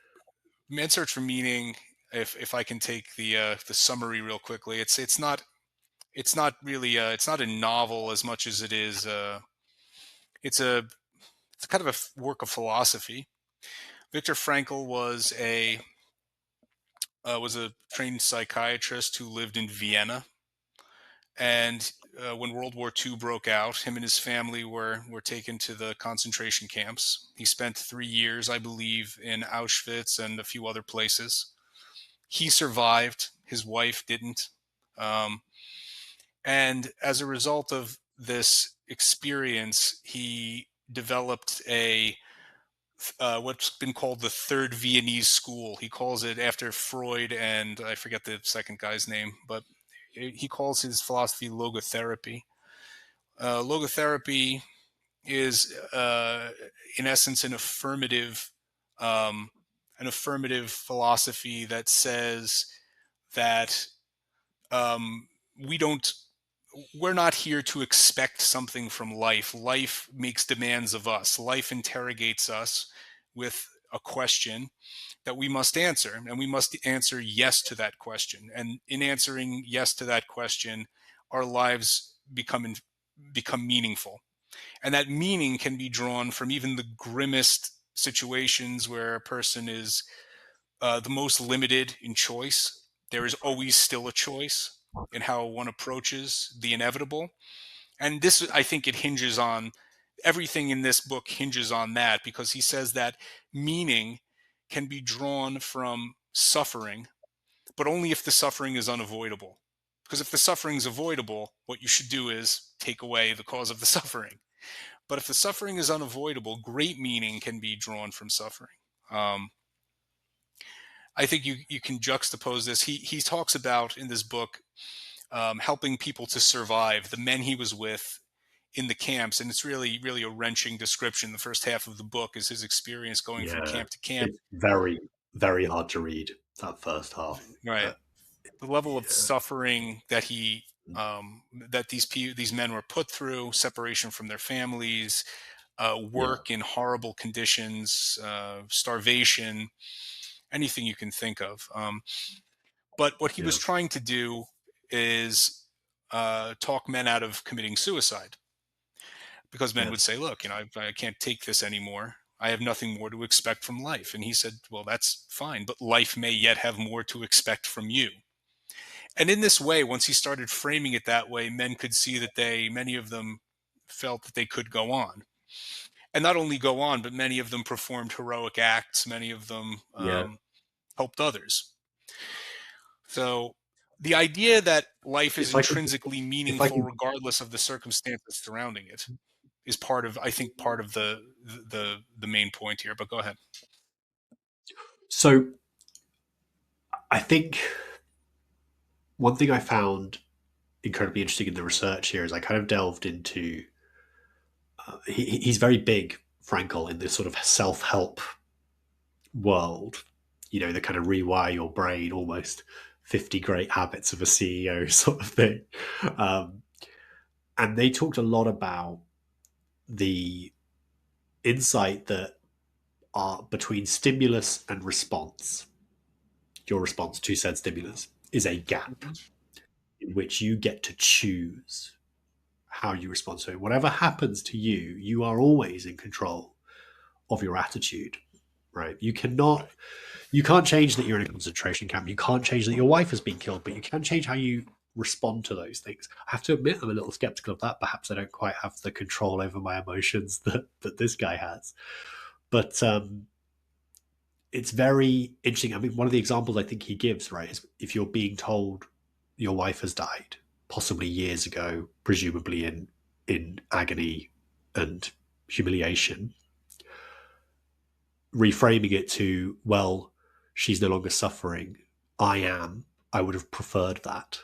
Man's Search for Meaning. If I can take the summary real quickly, it's not really it's not a novel as much as it is it's a it's kind of a work of philosophy. Viktor Frankl was a trained psychiatrist who lived in Vienna, and when World War II broke out, him and his family were taken to the concentration camps. He spent 3 years, I believe, in Auschwitz and a few other places. He survived. His wife didn't. Um, and as a result of this experience, he developed what's been called the third Viennese school. He calls it after Freud, and I forget the second guy's name, but he calls his philosophy logotherapy. Logotherapy is, in essence, um, an affirmative philosophy that says that um, we don't we're not here to expect something from life. Life makes demands of us. Life interrogates us with a question that we must answer, and we must answer yes to that question. And in answering yes to that question, our lives become meaningful. And that meaning can be drawn from even the grimmest situations where a person is the most limited in choice. There is always still a choice in how one approaches the inevitable. And this, I think, it hinges on everything in this book hinges on that, because he says that meaning can be drawn from suffering, but only if the suffering is unavoidable. Because if the suffering is avoidable, what you should do is take away the cause of the suffering. But if the suffering is unavoidable, great meaning can be drawn from suffering. Um, I think you can juxtapose this. He talks about in this book helping people to survive. The men he was with in the camps, and it's really a wrenching description. The first half of the book is his experience going from Yeah. camp to camp. It's very, very hard to read that first half. Right, But the level of yeah. suffering that these men were put through, separation from their families, Yeah. work in horrible conditions, starvation, anything you can think of. But what he was Yeah. trying to do is talk men out of committing suicide, because men Yeah. would say, "Look, I can't take this anymore. I have nothing more to expect from life." And he said, "Well, that's fine, but life may yet have more to expect from you." And in this way, once he started framing it that way, men could see that many of them felt that they could go on. And not only go on, but many of them performed heroic acts. Many of them Yeah. helped others. So the idea that life is If I could, intrinsically if I meaningful, can, regardless of the circumstances surrounding it, is part of, I think, part of the main point here. But go ahead. so I think one thing I found incredibly interesting in the research here is I kind of delved into, he's very big, Frankel, in this sort of self help world, the kind of rewire your brain, almost 50 great habits of a CEO sort of thing. Um, and they talked a lot about the insight that are between stimulus and response. Your response to said stimulus is a gap Mhm. in which you get to choose how you respond to it. Whatever happens to you, you are always in control of your attitude, right? You can't change that you're in a concentration camp. You can't change that your wife has been killed, but you can change how you respond to those things. I have to admit, I'm a little skeptical of that. Perhaps I don't quite have the control over my emotions that this guy has. But it's very interesting. I mean, one of the examples I think he gives, right, is if you're being told your wife has died, possibly years ago, presumably in agony and humiliation, reframing it to, well, she's no longer suffering. I am. I would have preferred that,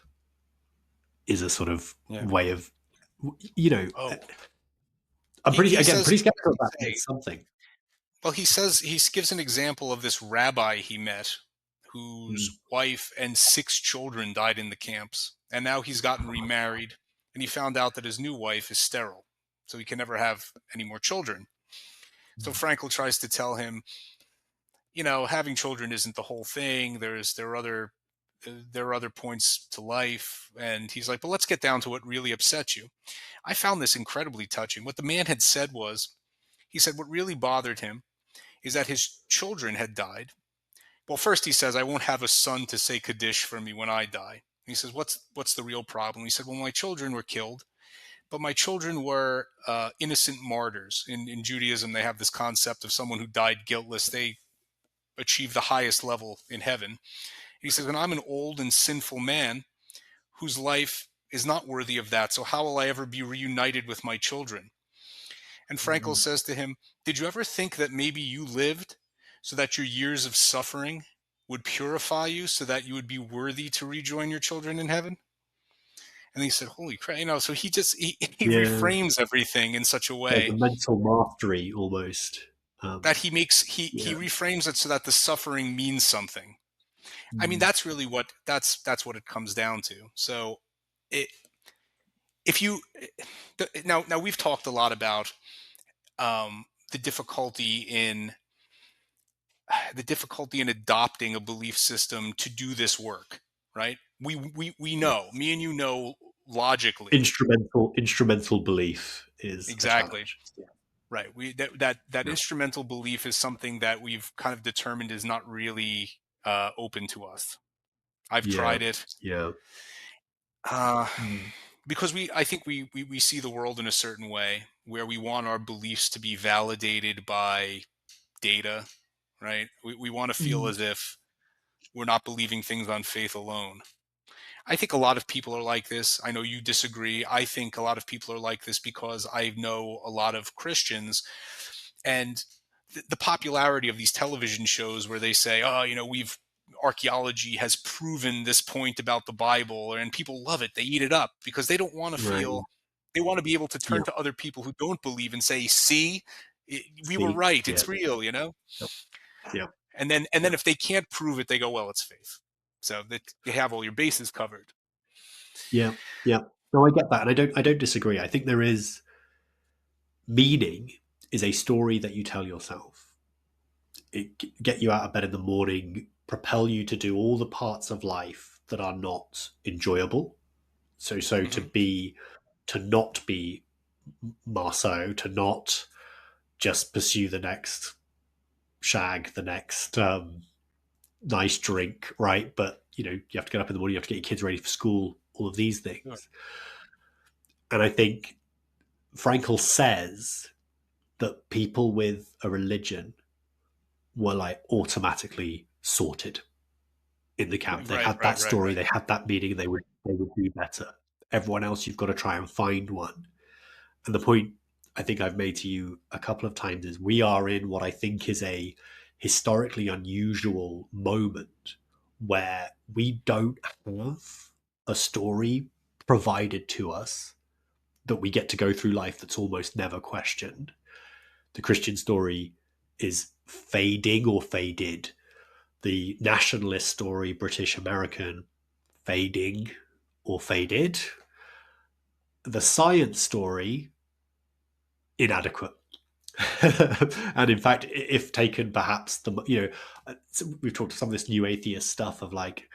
is a sort of Yeah. way of, you know, Oh, I'm pretty, he again, says, pretty what does skeptical he about that. say? It's something. Well, he says, he gives an example of this rabbi he met whose Mm. wife and 6 children died in the camps. And now he's gotten remarried and he found out that his new wife is sterile. So he can never have any more children. So Frankl tries to tell him, having children isn't the whole thing. There are other points to life. And he's like, but let's get down to what really upsets you. I found this incredibly touching. What the man had said was, he said what really bothered him is that his children had died. Well, first he says, I won't have a son to say Kaddish for me when I die. And he says, what's the real problem? He said, well, my children were killed, but my children were innocent martyrs. In Judaism, they have this concept of someone who died guiltless. They achieve the highest level in heaven. And he says, and I'm an old and sinful man whose life is not worthy of that. So how will I ever be reunited with my children? And Frankel Mm. says to him, did you ever think that maybe you lived so that your years of suffering would purify you so that you would be worthy to rejoin your children in heaven? And he said, holy crap, so he Yeah, reframes everything in such a there's a way mental mastery almost. that he Yeah. reframes it so that the suffering means something. I mean, Mm. that's really that's what it comes down to. So it, if you now we've talked a lot about the difficulty in adopting a belief system to do this work, right? We know, Yes. me and you know logically. Instrumental belief is a Exactly. challenge. Yeah. Right. That Yeah. instrumental belief is something that we've kind of determined is not really open to us. I've Yeah. tried it. Yeah. Uh, Mm. because I think we see the world in a certain way where we want our beliefs to be validated by data, right? We want to feel Mm. as if we're not believing things on faith alone. I think a lot of people are like this. I know you disagree. I think a lot of people are like this because I know a lot of Christians and the popularity of these television shows where they say, "Oh, we've archaeology has proven this point about the Bible," and people love it. They eat it up because they don't want to Right. feel. They want to be able to Yeah. turn to other people who don't believe and say, "See, we were See. right. Yeah. It's real." Yep. Yeah. And then Yeah. if they can't prove it, they go, "Well, it's faith." So that you have all your bases covered. Yeah. Yeah. No, I get that, and I don't disagree. I think there is meaning is a story that you tell yourself. It get you out of bed in the morning, propel you to do all the parts of life that are not enjoyable. So Hmm. to not be Marceau, to not just pursue the next shag, the next nice drink, right? But you have to get up in the morning, you have to get your kids ready for school, all of these Sure. things. And I think Frankl says that people with a religion were like automatically sorted in the camp. They Right, had right, that right, story, right. they had that meaning, they would do better. Everyone else, you've got to try and find one. And the point I think I've made to you a couple of times is we are in what I think is a historically unusual moment where we don't have a story provided to us that we get to go through life that's almost never questioned. The Christian story is fading or faded. The nationalist story, British American, fading or faded. The science story, inadequate. And in fact, if taken, perhaps we've talked to some of this new atheist stuff of like,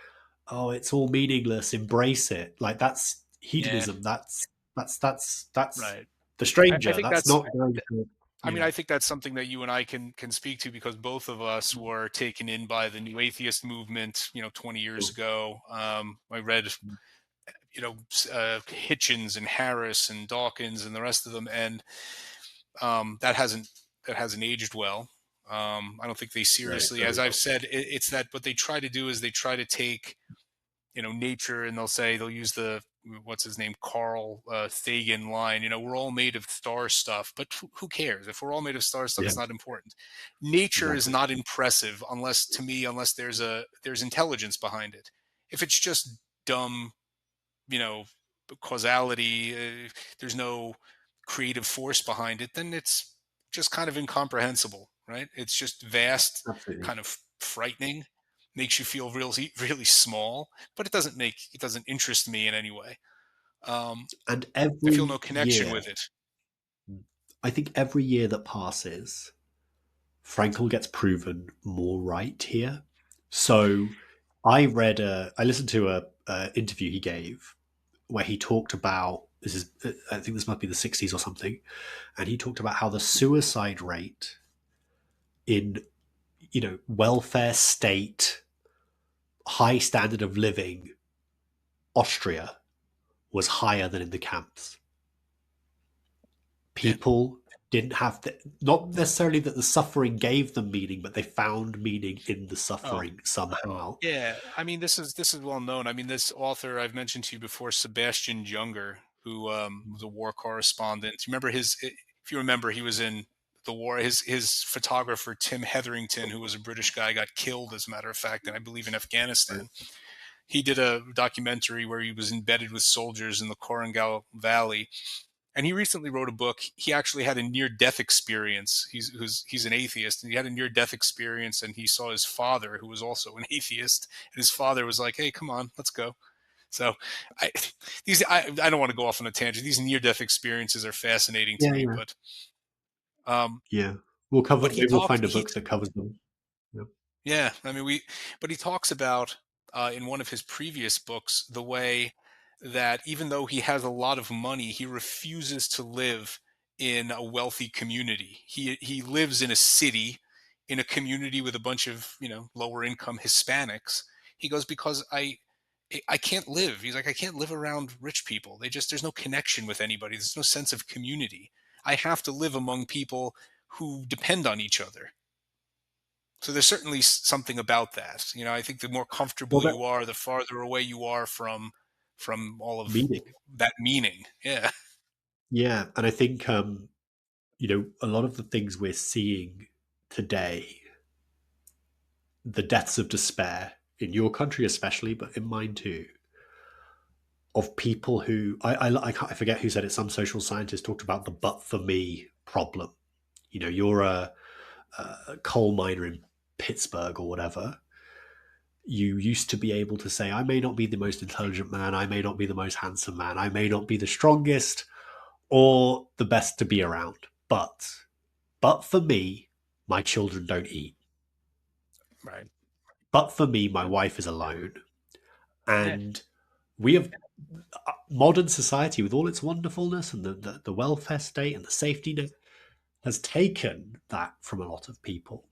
oh, it's all meaningless, embrace it. Like that's Yeah, hedonism. That's right. the I stranger. think That's that's. not going to. I mean, Yeah. I think that's something that you and I can speak to because both of us were taken in by the new atheist movement, 20 years Sure. ago. I read, Hitchens and Harris and Dawkins and the rest of them, and um, that hasn't that hasn't aged well. I don't think they No, seriously, as very I've well. said, it's that what they try to do is they try to take, nature, and they'll use the, what's his name, Carl Sagan line. We're all made of star stuff, but who cares? If we're all made of star stuff, Yeah, it's not important. Nature is exactly. not impressive unless, to me, unless there's intelligence behind it. If it's just dumb, you know, causality, there's no creative force behind it, then it's just kind of incomprehensible, right? It's just vast, Absolutely. kind of frightening, makes you feel really, really small, but it doesn't interest me in any way. Um, And I feel no every connection year, with it. I think every year that passes, Frankel gets proven more right here. So I listened to a interview he gave where he talked about this is I think this must be the 60s or something, and he talked about how the suicide rate in welfare state, high standard of living Austria was higher than in the camps. Yeah. People didn't have not necessarily that the suffering gave them meaning, but they found meaning in the Oh, suffering somehow. yeah. I mean, this is well known. I mean, this author I've mentioned to you before, Sebastian Junger, who was a war correspondent. You remember if you remember, he was in the war. His photographer Tim Hetherington, who was a British guy, got killed, as a matter of fact, and I believe in Right. Afghanistan. He did a documentary where he was embedded with soldiers in the Korangal Valley, and he recently wrote a book. He actually had a near death experience. He's an atheist, and he had a near death experience, and he saw his father, who was also an atheist, and his father was like, "Hey, come on, let's go." So, I I don't want to go off on a tangent. These near death experiences are fascinating to Yeah, me, yeah, um, yeah. We'll cover. but he Maybe we'll talks. find a book that covers them. Yeah. Yeah, I mean, but he talks about in one of his previous books the way that even though he has a lot of money, he refuses to live in a wealthy community. He lives in a city, in a community with a bunch of lower income Hispanics. He goes, because I can't live. He's like, I can't live around rich people. There's no connection with anybody. There's no sense of community. I have to live among people who depend on each other. So there's certainly something about that. I think the more Well, comfortable that you are, the farther away you are from all of meaning. that meaning. Yeah. Yeah, and I think a lot of the things we're seeing today, the deaths of despair in your country especially, but in mine too, of people who I forget who said it. Some social scientist talked about the "but for me" problem. You're a coal miner in Pittsburgh or whatever. You used to be able to say, I may not be the most intelligent man, I may not be the most handsome man, I may not be the strongest or the best to be around, but for me, my children don't eat. Right. But for me, my Yeah. wife is alone. Yeah. And we have modern society with all its wonderfulness and the welfare state and the safety net has taken that from a lot of people.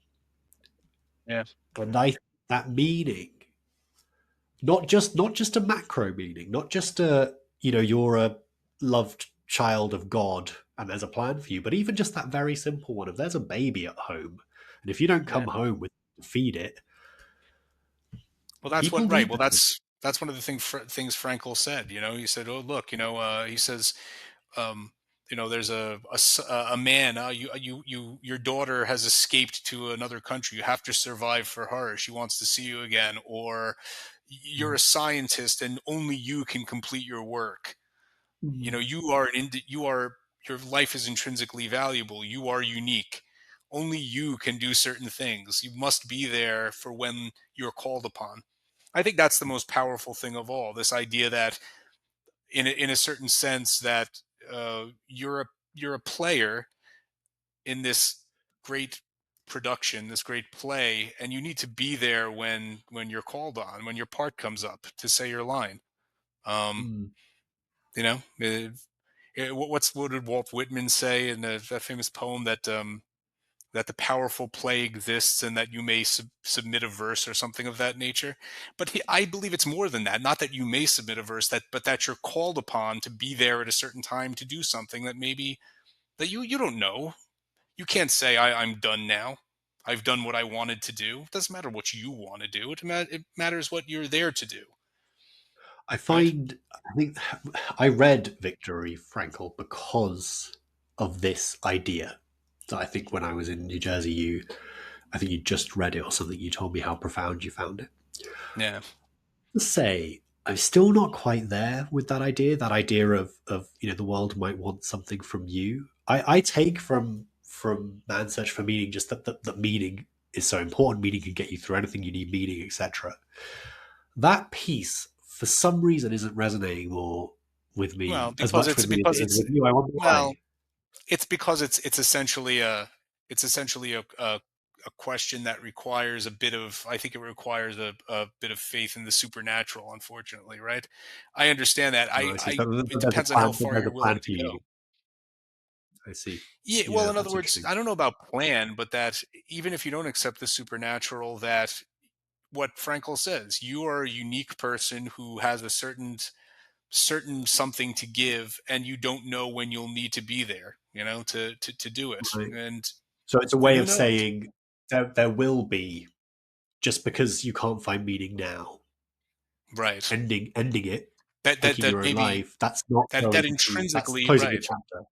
Yeah. And I that meaning, not just a macro meaning, not just a you're a loved child of God and there's a plan for you, but even just that very simple one. If there's a baby at home, and if you don't Yeah. come home with to feed it, Well, that's people what. Right. need Well, that. that's one of the things Frankel said. He said, "Oh, look. He says, um, there's a man. Your daughter has escaped to another country. You have to survive for her. She wants to see you again. Or you're a scientist, and only you can complete your work. Mm. Your life is intrinsically valuable. You are unique. Only you can do certain things. You must be there for when you're called upon." I think that's the most powerful thing of all. This idea that, in a certain sense, that you're a player in this great production, this great play, and you need to be there when you're called on, when your part comes up to say your line. Um, Mm. you know, what did Walt Whitman say in that famous poem that the powerful play exists and that you may submit a verse or something of that nature. But I believe it's more than that. Not that you may submit a verse, but that you're called upon to be there at a certain time to do something that maybe that you don't know. You can't say I'm done now. I've done what I wanted to do. It doesn't matter what you want to do. It matters what you're there to do, I right? find I think I read Victory Frankl because of this idea. That I think when I was in New Jersey, I think you just read it or something. You told me how profound you found it. Yeah. To say I'm still not quite there with that idea. That idea of the world might want something from you. I take from Man's Search for Meaning just that meaning is so important. Meaning can get you through anything. You need meaning, etc. That piece, for some reason, isn't resonating more with Well, me as because much it's with me as because it is it's with you. I wonder well, why. it's because it's essentially a question that requires a bit of, I think it requires a bit of faith in the supernatural, unfortunately, right? I understand that. No, I see. I But it there's a depends on how plan. But far there's you're a plan willing to for go. you. I see. Yeah, well, Yeah, in other that's words, interesting. I don't know about plan, but that even if you don't accept the supernatural, that what Frankel says, you are a unique person who has a certain something to give, and you don't know when you'll need to be there, to do it. Right. And So it's a way who of knows? saying there will be, just because you can't find meaning now, Right. ending it, That taking that your own maybe life. That's not that going to. That's intrinsically, closing a right. chapter.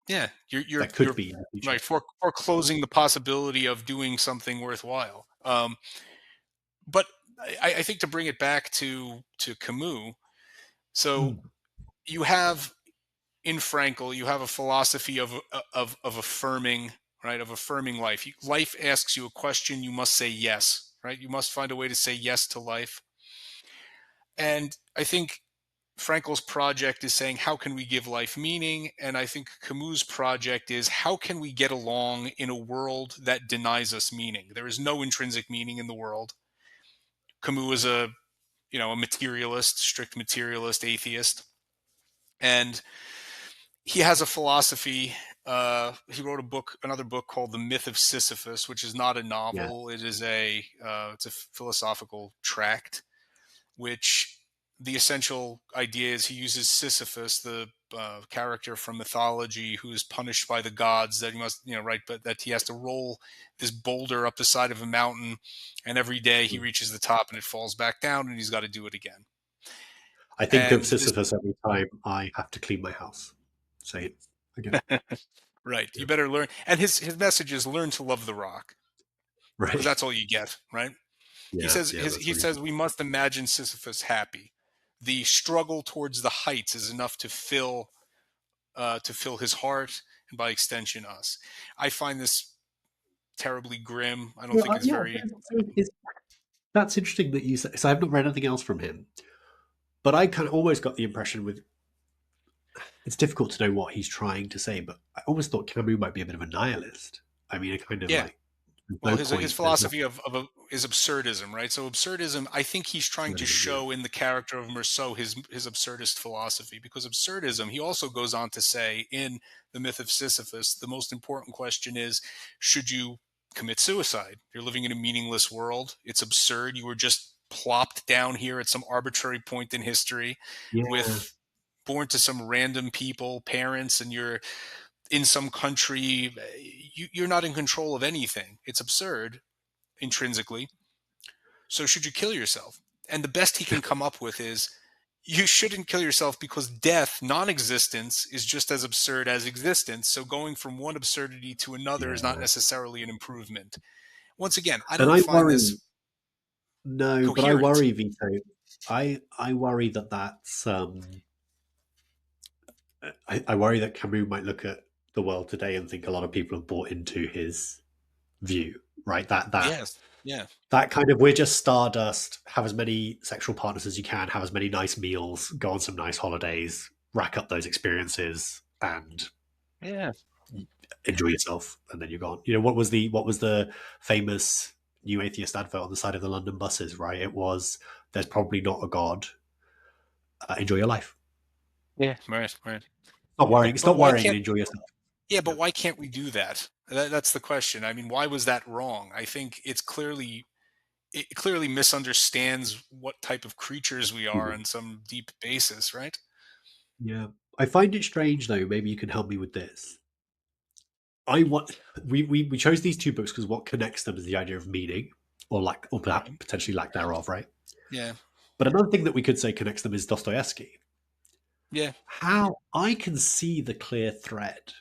Yeah, That could you're be in the future. right, for closing the possibility of doing something worthwhile. But I think to bring it back to Camus, so Mm. you have in Frankel, you have a philosophy of affirming, right, of affirming life. Life asks you a question, you must say yes, right? You must find a way to say yes to life. And I think Frankel's project is saying, how can we give life meaning? And I think Camus' project is, how can we get along in a world that denies us meaning? There is no intrinsic meaning in the world. Camus is a materialist, strict materialist, atheist. And he has a philosophy. He wrote another book called The Myth of Sisyphus, which is not a Yeah, novel. It's a philosophical tract, which the essential idea is he uses Sisyphus, the character from mythology who is punished by the gods, that he must, right, but that he has to roll this boulder up the side of a mountain, and every day he mm. reaches the top and it falls back down, and he's got to do it again. I think of And this, Sisyphus every time I have to clean my house. Say it again. right, Yeah. you better learn. And his message is learn to love the rock, because Right. that's all you get, right? Yeah, yeah, that's He really says we must imagine Sisyphus happy. The struggle towards the heights is enough to fill his heart, and by extension us. I find this terribly grim. I don't well, think it's yeah. very. That's interesting that you say. So I've not read anything else from him, but I kind of always got the impression with. It's difficult to know what he's trying to say, but I always thought Camus might be a bit of a nihilist. I mean, a kind of Yeah. like there's Well, no his point. There's no philosophy is absurdism, right? So absurdism, I think he's trying to absurdism. Yeah, show in the character of Meursault his absurdist philosophy, because absurdism, he also goes on to say in the Myth of Sisyphus, the most important question is, should you commit suicide? You're living in a meaningless world. It's absurd. You were just plopped down here at some arbitrary point in history yeah. with born to some random people, parents, and you're in some country. You're not in control of anything. It's absurd intrinsically. So should you kill yourself? And the best he can come up with is, you shouldn't kill yourself, because death, non-existence, is just as absurd as existence. So going from one absurdity to another is not Yeah. necessarily an improvement. Once again, I And don't I find worry. this No, but I coherent. worry, Vito. I worry that that's I worry that Camus might look at the world today and think a lot of people have bought into his view, right? Yes. Yeah. That kind of, we're just stardust. Have as many sexual partners as you can. Have as many nice meals. Go on some nice holidays. Rack up those experiences and Yeah. enjoy yourself, and then you're gone. What was the famous new atheist advert on the side of the London buses? Right, it was, "There's probably not a god. Enjoy your life. Yeah. Right. Right. Stop But worrying. but Stop why worrying and can't enjoy yourself." yeah, Yeah, but why can't we do that? That's the question. I mean, why was that wrong? I think it clearly misunderstands what type of creatures we are on some deep basis, right? yeah. I find it strange though. Maybe you can help me with this. I want we chose these two books because what connects them is the idea of meaning, or like, or perhaps Right. potentially lack thereof, right? Yeah. But another thing that we could say connects them is Dostoevsky. Yeah. How I can see the clear thread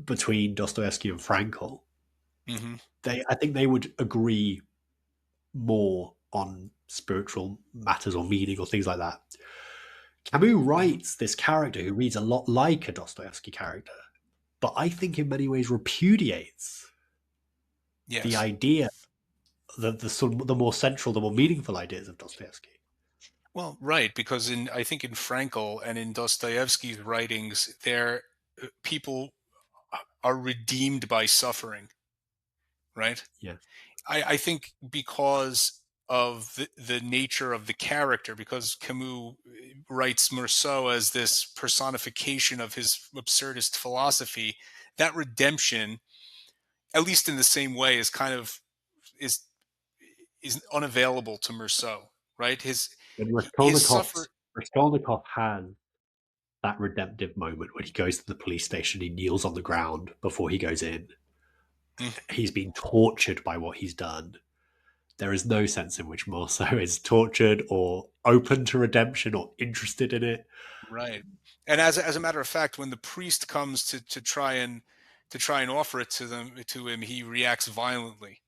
between Dostoevsky and Frankl. Hmm. I think they would agree more on spiritual matters or meaning or things like that. Camus Hmm. writes this character who reads a lot like a Dostoevsky character, but I think in many ways repudiates the Yes. idea, the more central, the more meaningful ideas of Dostoevsky. Well, right, because in I think in Frankl and in Dostoevsky's writings, there people are redeemed by suffering, right? Yeah, I think because of the nature of the character, because Camus writes Meursault as this personification of his absurdist philosophy, that redemption, at least in the same way, is kind of is is unavailable to Meursault, right? and His suffer. Raskolnikov has that redemptive moment when he goes to the police station. He kneels on the ground before he goes in. Mm, He's been tortured by what he's done. There is no sense in which Marceau is tortured or open to redemption or interested in it. right. And as a matter of fact, when the priest comes to try and offer it to him, he reacts violently.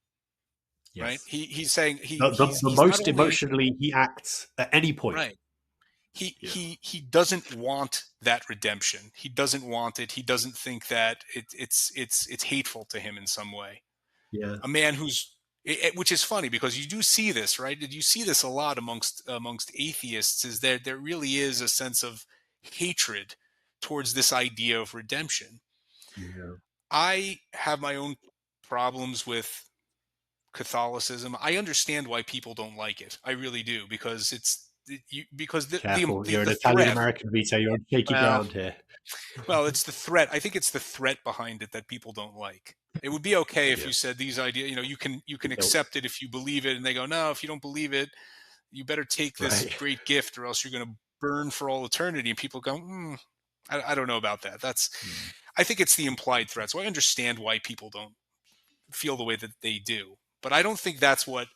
Right? Yes. He's saying The he's not most only emotionally he acts at any point. right. He Yeah. he he doesn't want that redemption. He doesn't want it. He doesn't think that it's hateful to him in some way. Yeah. A man who's which is funny because you do see this, right? You see this a lot amongst atheists. Is there really is a sense of hatred towards this idea of redemption. Yeah. I have my own problems with Catholicism. I understand why people don't like it. I really do because because Careful. You're an the Italian threat. American, Vito. You're on shaky Well, ground here. it's the threat. I think it's the threat behind it that people don't like. It would be okay if Yeah. you said these ideas. You The can guilt. accept it if you believe it, and they go, no, if you don't believe it, you better take this Right. great gift, or else you're going to burn for all eternity. And people go, I don't know about that. Mm. I think it's the implied threat. So I understand why people don't feel the way that they do, but I don't think that's what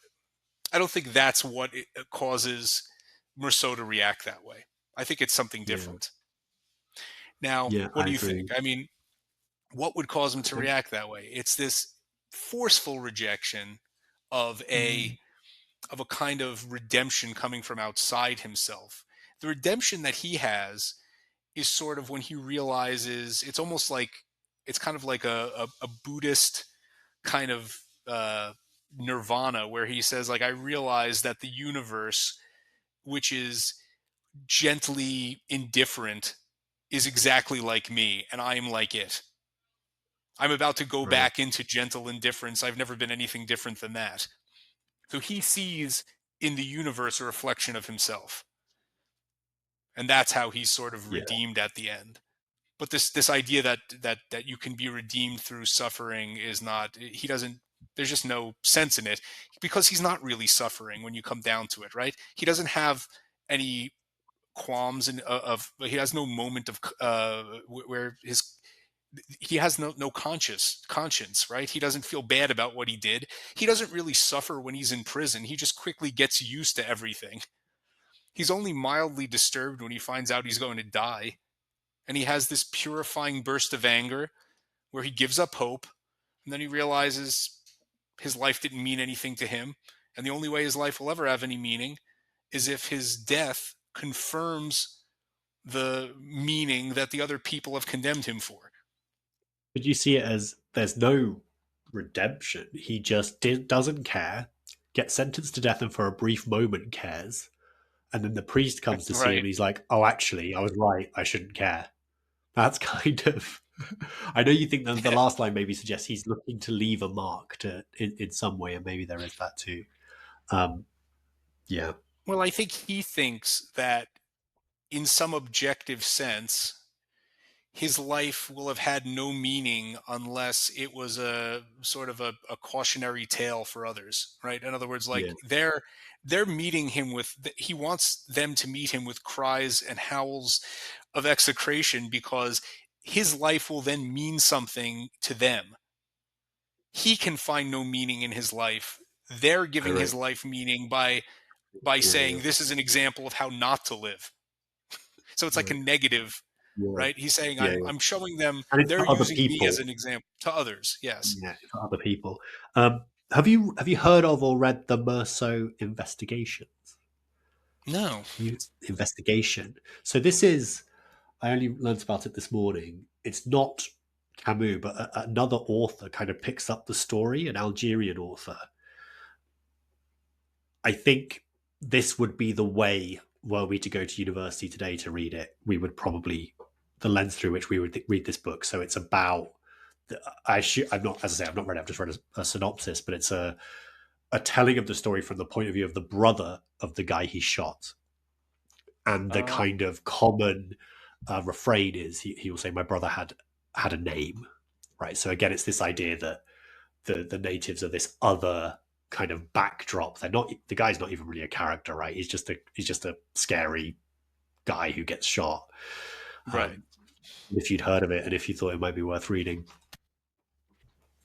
causes Merceau to react that way. I think it's something Yeah. different. Now, Yeah. what I do you think? agree. I mean, what would cause him to Um, react that way? It's this forceful rejection of mm, a kind of redemption coming from outside himself. The redemption that he has is sort of when he realizes it's almost like it's kind of like a Buddhist kind of nirvana where he says like I realize that the universe, which is gently indifferent, is exactly like me and I am like it. I'm about to go right. back into gentle indifference. I've never been anything different than that. So he sees in the universe a reflection of himself. And that's how he's sort of Yeah. redeemed at the end. But this idea that you can be redeemed through suffering is not he doesn't there's just no sense in it because he's not really suffering when you come down to it, right? He doesn't have any qualms of he has no moment of where his he has no conscience, right? He doesn't feel bad about what he did. He doesn't really suffer when he's in prison. He just quickly gets used to everything. He's only mildly disturbed when he finds out he's going to die, and he has this purifying burst of anger where he gives up hope, and then he realizes his life didn't mean anything to him, and the only way his life will ever have any meaning is if his death confirms the meaning that the other people have condemned him for. But you see it as there's no redemption. He just doesn't care, gets sentenced to death, and for a brief moment cares. And then the priest comes to see him. Right. And he's like, "Oh, actually, I was right. I shouldn't care." That's kind of. I know you think that the Yeah. last line maybe suggests he's looking to leave a mark in some way, and maybe there is that too. Um, yeah, Well, I think he thinks that in some objective sense, his life will have had no meaning unless it was a sort of a cautionary tale for others, right? In other words, yeah, like they're meeting him with he wants them to meet him with cries and howls of execration because his life will then mean something to them. He can find no meaning in his life. They're giving his Correct. life meaning by Yeah, yeah, saying this is an example of how not to live. So it's like a right. negative, Yeah, right? He's saying yeah, yeah. I'm showing them And it's they're for other using me as people. an example to others. Yes. Yeah, for other people. Have you heard of or read the Merceau investigations? No. You investigation. So this is. I only learnt about it this morning. It's not Camus, but another author kind of picks up the story, an Algerian author. I think this would be the way, were we to go to university today to read it, we would probably, the lens through which we would read this book. So it's about, I'm not, as I say, I've not read it, I've just read a synopsis, but it's a telling of the story from the point of view of the brother of the guy he shot. And the Uh, kind of common refrain is he will say, "My brother had a name," right? So again, it's this idea that the natives are this other kind of backdrop. They're not, the guy's not even really a character, right? He's just a scary guy who gets shot. right. Um, if you'd heard of it and if you thought it might be worth reading,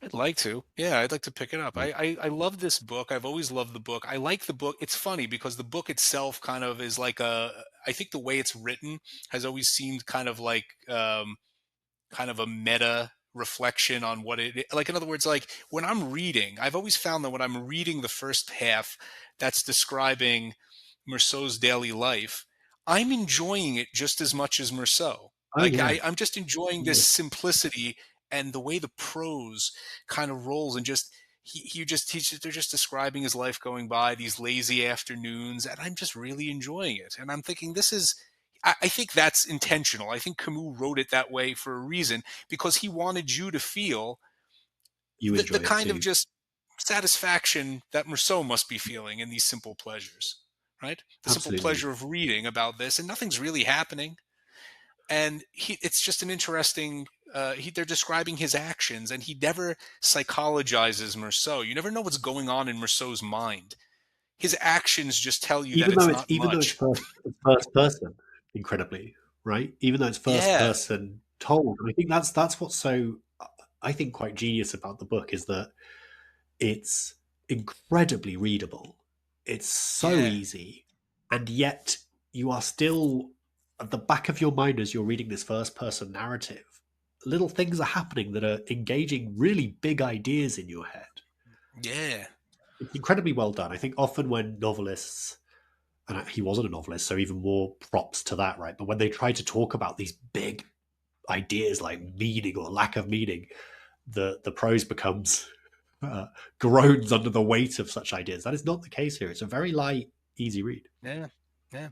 I'd like to. Yeah, I'd like to pick it up. I love this book. I've always loved the book. I like the book. It's funny because the book itself kind of is like a. I think the way it's written has always seemed kind of a meta reflection on what it like. In other words, like when I'm reading, I've always found that when I'm reading the first half that's describing Merceau's daily life, I'm enjoying it just as much as Merceau. oh yeah, I'm just enjoying this yeah. simplicity and the way the prose kind of rolls and just they're just describing his life going by these lazy afternoons and I'm just really enjoying it and I'm thinking this is I think that's intentional. I think Camus wrote it that way for a reason because he wanted you to feel You the enjoy it kind of too. just satisfaction that Rousseau must be feeling in these simple pleasures, right? The simple Absolutely. pleasure of reading about this, and nothing's really happening. And it's just an interesting. They're describing his actions, and he never psychologizes Rousseau. You never know what's going on in Rousseau's mind. His actions just tell you that even it's though it's not even though much. it's first person, incredibly, right? Even though it's first Yeah, person told, and I think that's what's so, I think, quite genius about the book is that it's incredibly readable. It's so yeah, easy, and yet you are still at the back of your mind as you're reading this first person narrative. Little things are happening that are engaging really big ideas in your head. yeah, It's incredibly well done. I think often when novelists, and he wasn't a novelist, so even more props to that, right? But when they try to talk about these big ideas like meaning or lack of meaning, the prose becomes uh, groans under the weight of such ideas. That is not the case here. It's a very light, easy read. yeah, yeah.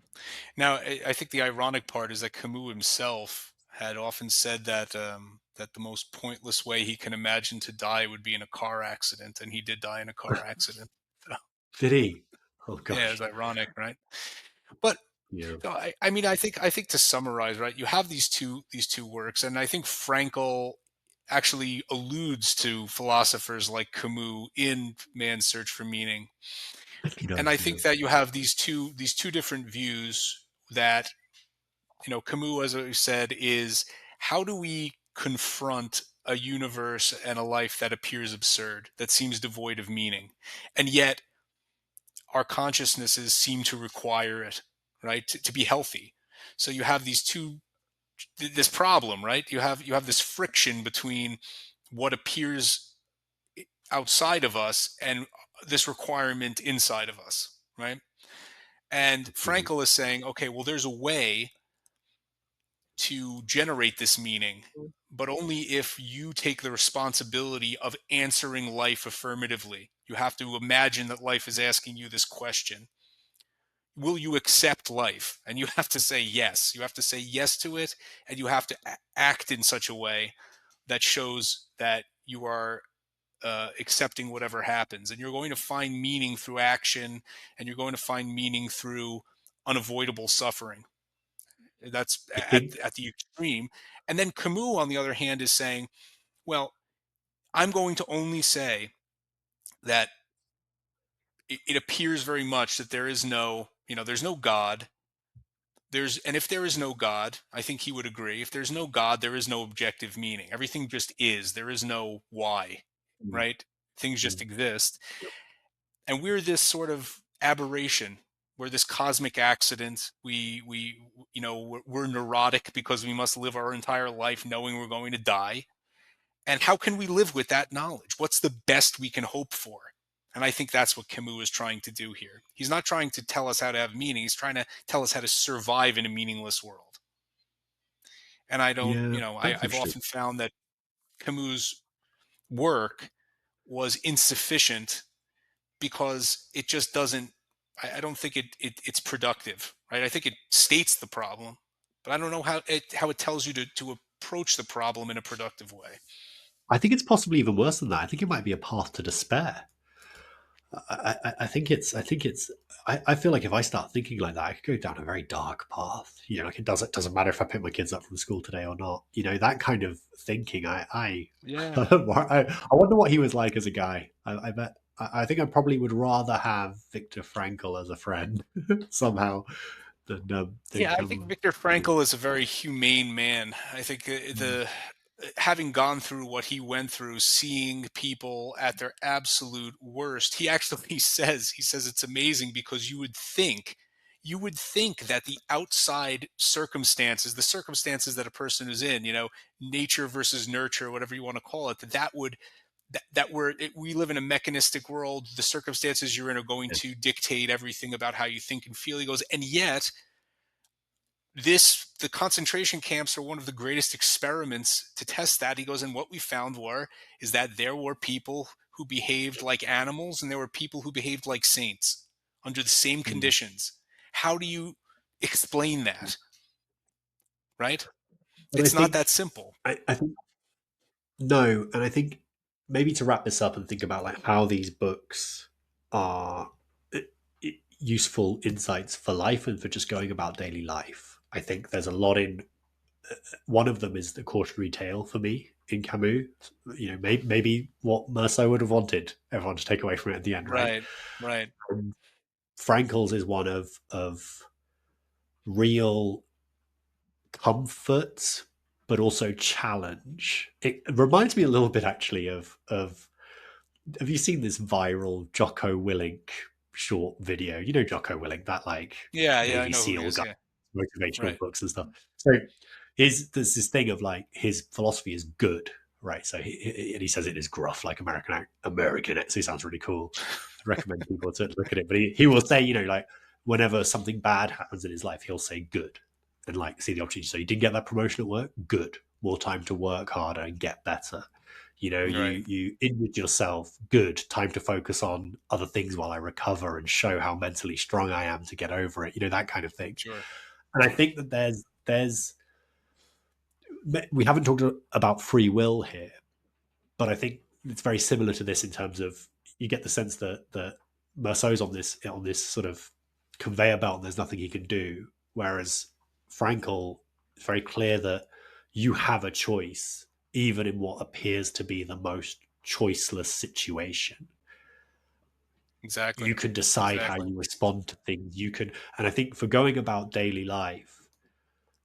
Now, I think the ironic part is that Camus himself had often said that that the most pointless way he can imagine to die would be in a car accident, and he did die in a car accident. So, Did he? Oh yeah, it's gosh. ironic, right? But Yeah. no, I mean, I think to summarize, right, you have these two works, and I think Frankel actually alludes to philosophers like Camus in Man's Search for Meaning, He and I does. Yeah. think that you have these two different views that you know, Camus, as I said, is how do we confront a universe and a life that appears absurd, that seems devoid of meaning, and yet our consciousnesses seem to require it, right, to be healthy. So you have these two, this problem, right? You have this friction between what appears outside of us and this requirement inside of us, right? And Absolutely. Frankel is saying, okay, well, there's a way to generate this meaning, but only if you take the responsibility of answering life affirmatively. You have to imagine that life is asking you this question. Will you accept life? And you have to say yes. You have to say yes to it, and you have to act in such a way that shows that you are accepting whatever happens. And you're going to find meaning through action, and you're going to find meaning through unavoidable suffering. That's I think at the extreme. And then Camus, on the other hand, is saying, well, I'm going to only say that it appears very much that there is no, you know, there's no God. and if there is no God, I think he would agree. If there's no God, there is no objective meaning. Everything just is. There is no why, Mm, right? Things just mm. exist. Yep. And we're this sort of aberration. We're this cosmic accident. We're neurotic because we must live our entire life knowing we're going to die. And how can we live with that knowledge? What's the best we can hope for? And I think that's what Camus is trying to do here. He's not trying to tell us how to have meaning. He's trying to tell us how to survive in a meaningless world. And I don't, Yeah, that's I've interesting. often found that Camus' work was insufficient because it just doesn't. I don't think it's productive, right? I think it states the problem, but I don't know how it tells you to approach the problem in a productive way. I think it's possibly even worse than that. I think it might be a path to despair. I think it's. I feel like if I start thinking like that, I could go down a very dark path. Like it doesn't matter if I pick my kids up from school today or not. That kind of thinking. Yeah. I wonder what he was like as a guy. I bet. I think I probably would rather have Viktor Frankl as a friend somehow than Yeah, I think Camus. Viktor Frankl is a very humane man. I think Mm, the having gone through what he went through, seeing people at their absolute worst, he actually he says it's amazing because you would think that the outside circumstances, the circumstances that a person is in, nature versus nurture, whatever you want to call it, we live in a mechanistic world. The circumstances you're in are going yeah. to dictate everything about how you think and feel. He goes, and yet the concentration camps are one of the greatest experiments to test that. He goes, and what we found is that there were people who behaved like animals and there were people who behaved like saints under the same Mm. conditions. How do you explain that? Right? But I It's not think that simple. I think no, and I think maybe to wrap this up and think about like how these books are useful insights for life and for just going about daily life. I think there's a lot in one of them is the cautionary tale for me in Camus. Maybe what Merceau would have wanted everyone to take away from it at the end, right? Right. Right. And Frankel's is one of real comfort, but also challenge. It reminds me a little bit actually of have you seen this viral Jocko Willink short video? Jocko Willink, that like Yeah. Yeah. I Navy know who he SEAL is. guy, Yeah. motivational Right. books and stuff. So there's this thing of like his philosophy is good, right? So and he says it is gruff, like American. So he sounds really cool. I recommend people to look at it. But he will say, like whenever something bad happens in his life, he'll say good and like see the opportunity. So you didn't get that promotion at work, good. More time to work harder and get better. Right. You injured yourself, good. Time to focus on other things while I recover and show how mentally strong I am to get over it. That kind of thing. Sure. And I think that there's we haven't talked about free will here, but I think it's very similar to this in terms of you get the sense that Merceau's on this sort of conveyor belt and there's nothing he can do, whereas Frankel is very clear that you have a choice even in what appears to be the most choiceless situation. Exactly. You can decide how Exactly. you respond to things. And I think for going about daily life,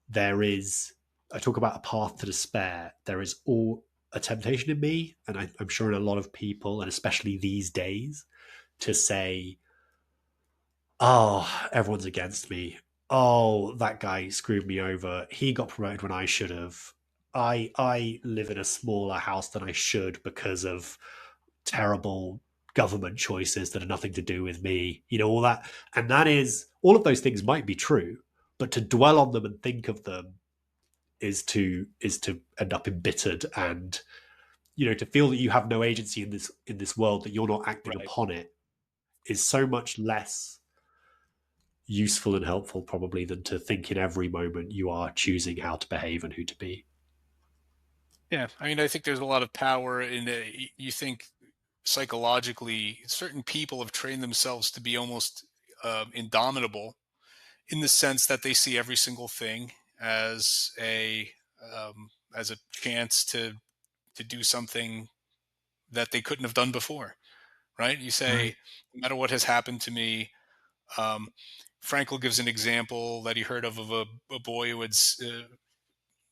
there is I talk about a path to despair. There is all a temptation in me, and I'm sure in a lot of people, and especially these days, to say, "Oh, everyone's against me. Oh, that guy screwed me over. He got promoted when I should have. I live in a smaller house than I should because of terrible government choices that are nothing to do with me." All that, and that is all of those things might be true, but to dwell on them and think of them is to end up embittered and to feel that you have no agency in this world, that you're not acting Right. upon it, is so much less useful and helpful probably than to think in every moment you are choosing how to behave and who to be. Yeah. I mean, I think there's a lot of power in you think psychologically, certain people have trained themselves to be almost indomitable in the sense that they see every single thing as a chance to do something that they couldn't have done before. Right? You Right. say, no matter what has happened to me, um, Frankl gives an example that he heard of a boy who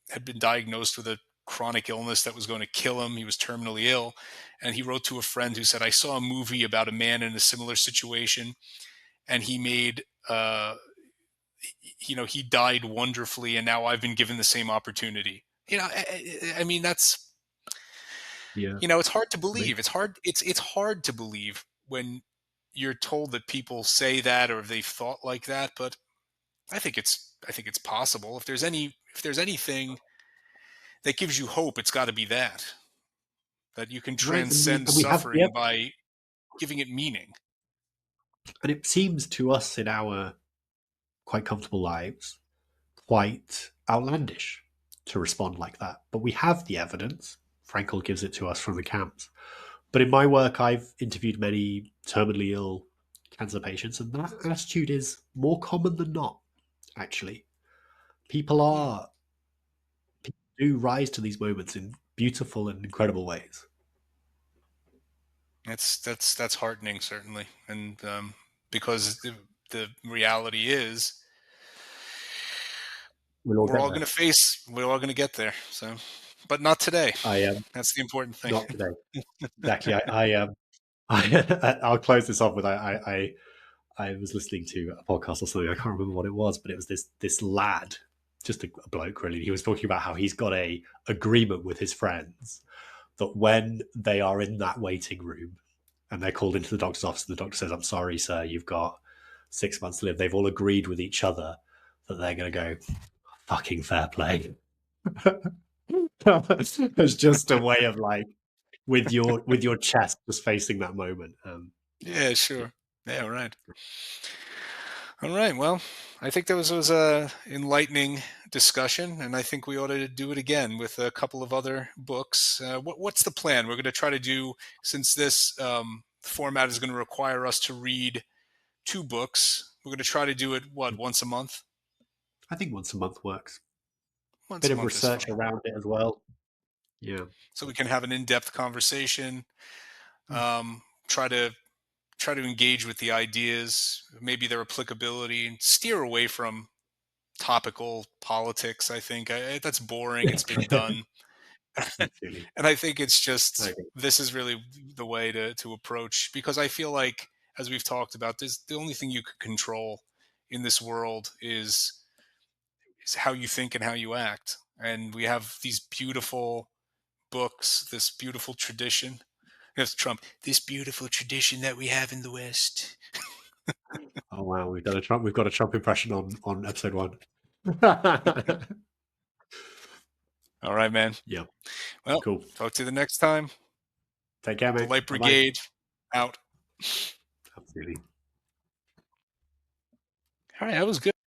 had been diagnosed with a chronic illness that was going to kill him. He was terminally ill. And he wrote to a friend who said, I saw a movie about a man in a similar situation, and he made, he died wonderfully, and now I've been given the same opportunity. I mean, Yeah. it's hard to I mean, believe. It's hard to believe when you're told that people say that or they've thought like that, but I think it's possible. If there's anything that gives you hope, it's got to be that you can right. transcend And we have the suffering by giving it meaning. and it seems to us in our quite comfortable lives quite outlandish to respond like that. But we have the evidence. Frankel gives it to us from the camps. But in my work, I've interviewed many terminally ill cancer patients, and that attitude is more common than not, actually. People Hmm. are people do rise to these moments in beautiful and incredible ways. That's heartening, certainly, and because the reality is We'll all get there. we're all going to get there. So, but not today. I am That's the important thing. not today. Exactly. I'll close this off with I was listening to a podcast or something. I can't remember what it was, but it was this lad, just a bloke really. He was talking about how he's got a agreement with his friends that when they are in that waiting room and they're called into the doctor's office, and the doctor says, "I'm sorry, sir, you've got 6 months to live." They've all agreed with each other that they're going to go fucking fair play. It's just a way of like with your chest just facing that moment. Yeah, Yeah, sure. Yeah, right. All right. Well, I think that was a enlightening discussion, and I think we ought to do it again with a couple of other books. What's the plan? We're going to try to do, since this format is going to require us to read two books. We're going to try to do it once a month. I think once a month works. Once Bit a of month is research fine, around it as well. Yeah. so we can have an in-depth conversation. Mm. Try to engage with the ideas, maybe their applicability, and steer away from topical politics. I think that's boring. It's been done. Absolutely. And I think it's I just agree. this is really the way to approach, because I feel like, as we've talked about this, the only thing you could control in this world is how you think and how you act. And we have these beautiful books, this beautiful tradition. Yes, Trump, this beautiful tradition that we have in the West. Oh wow, we've done a Trump. We've got a Trump impression on episode one. All right, man. Yeah. Well, Cool. talk to you the next time. Take care, The mate. Light Bye bye. Brigade out. Absolutely. All right, that was good.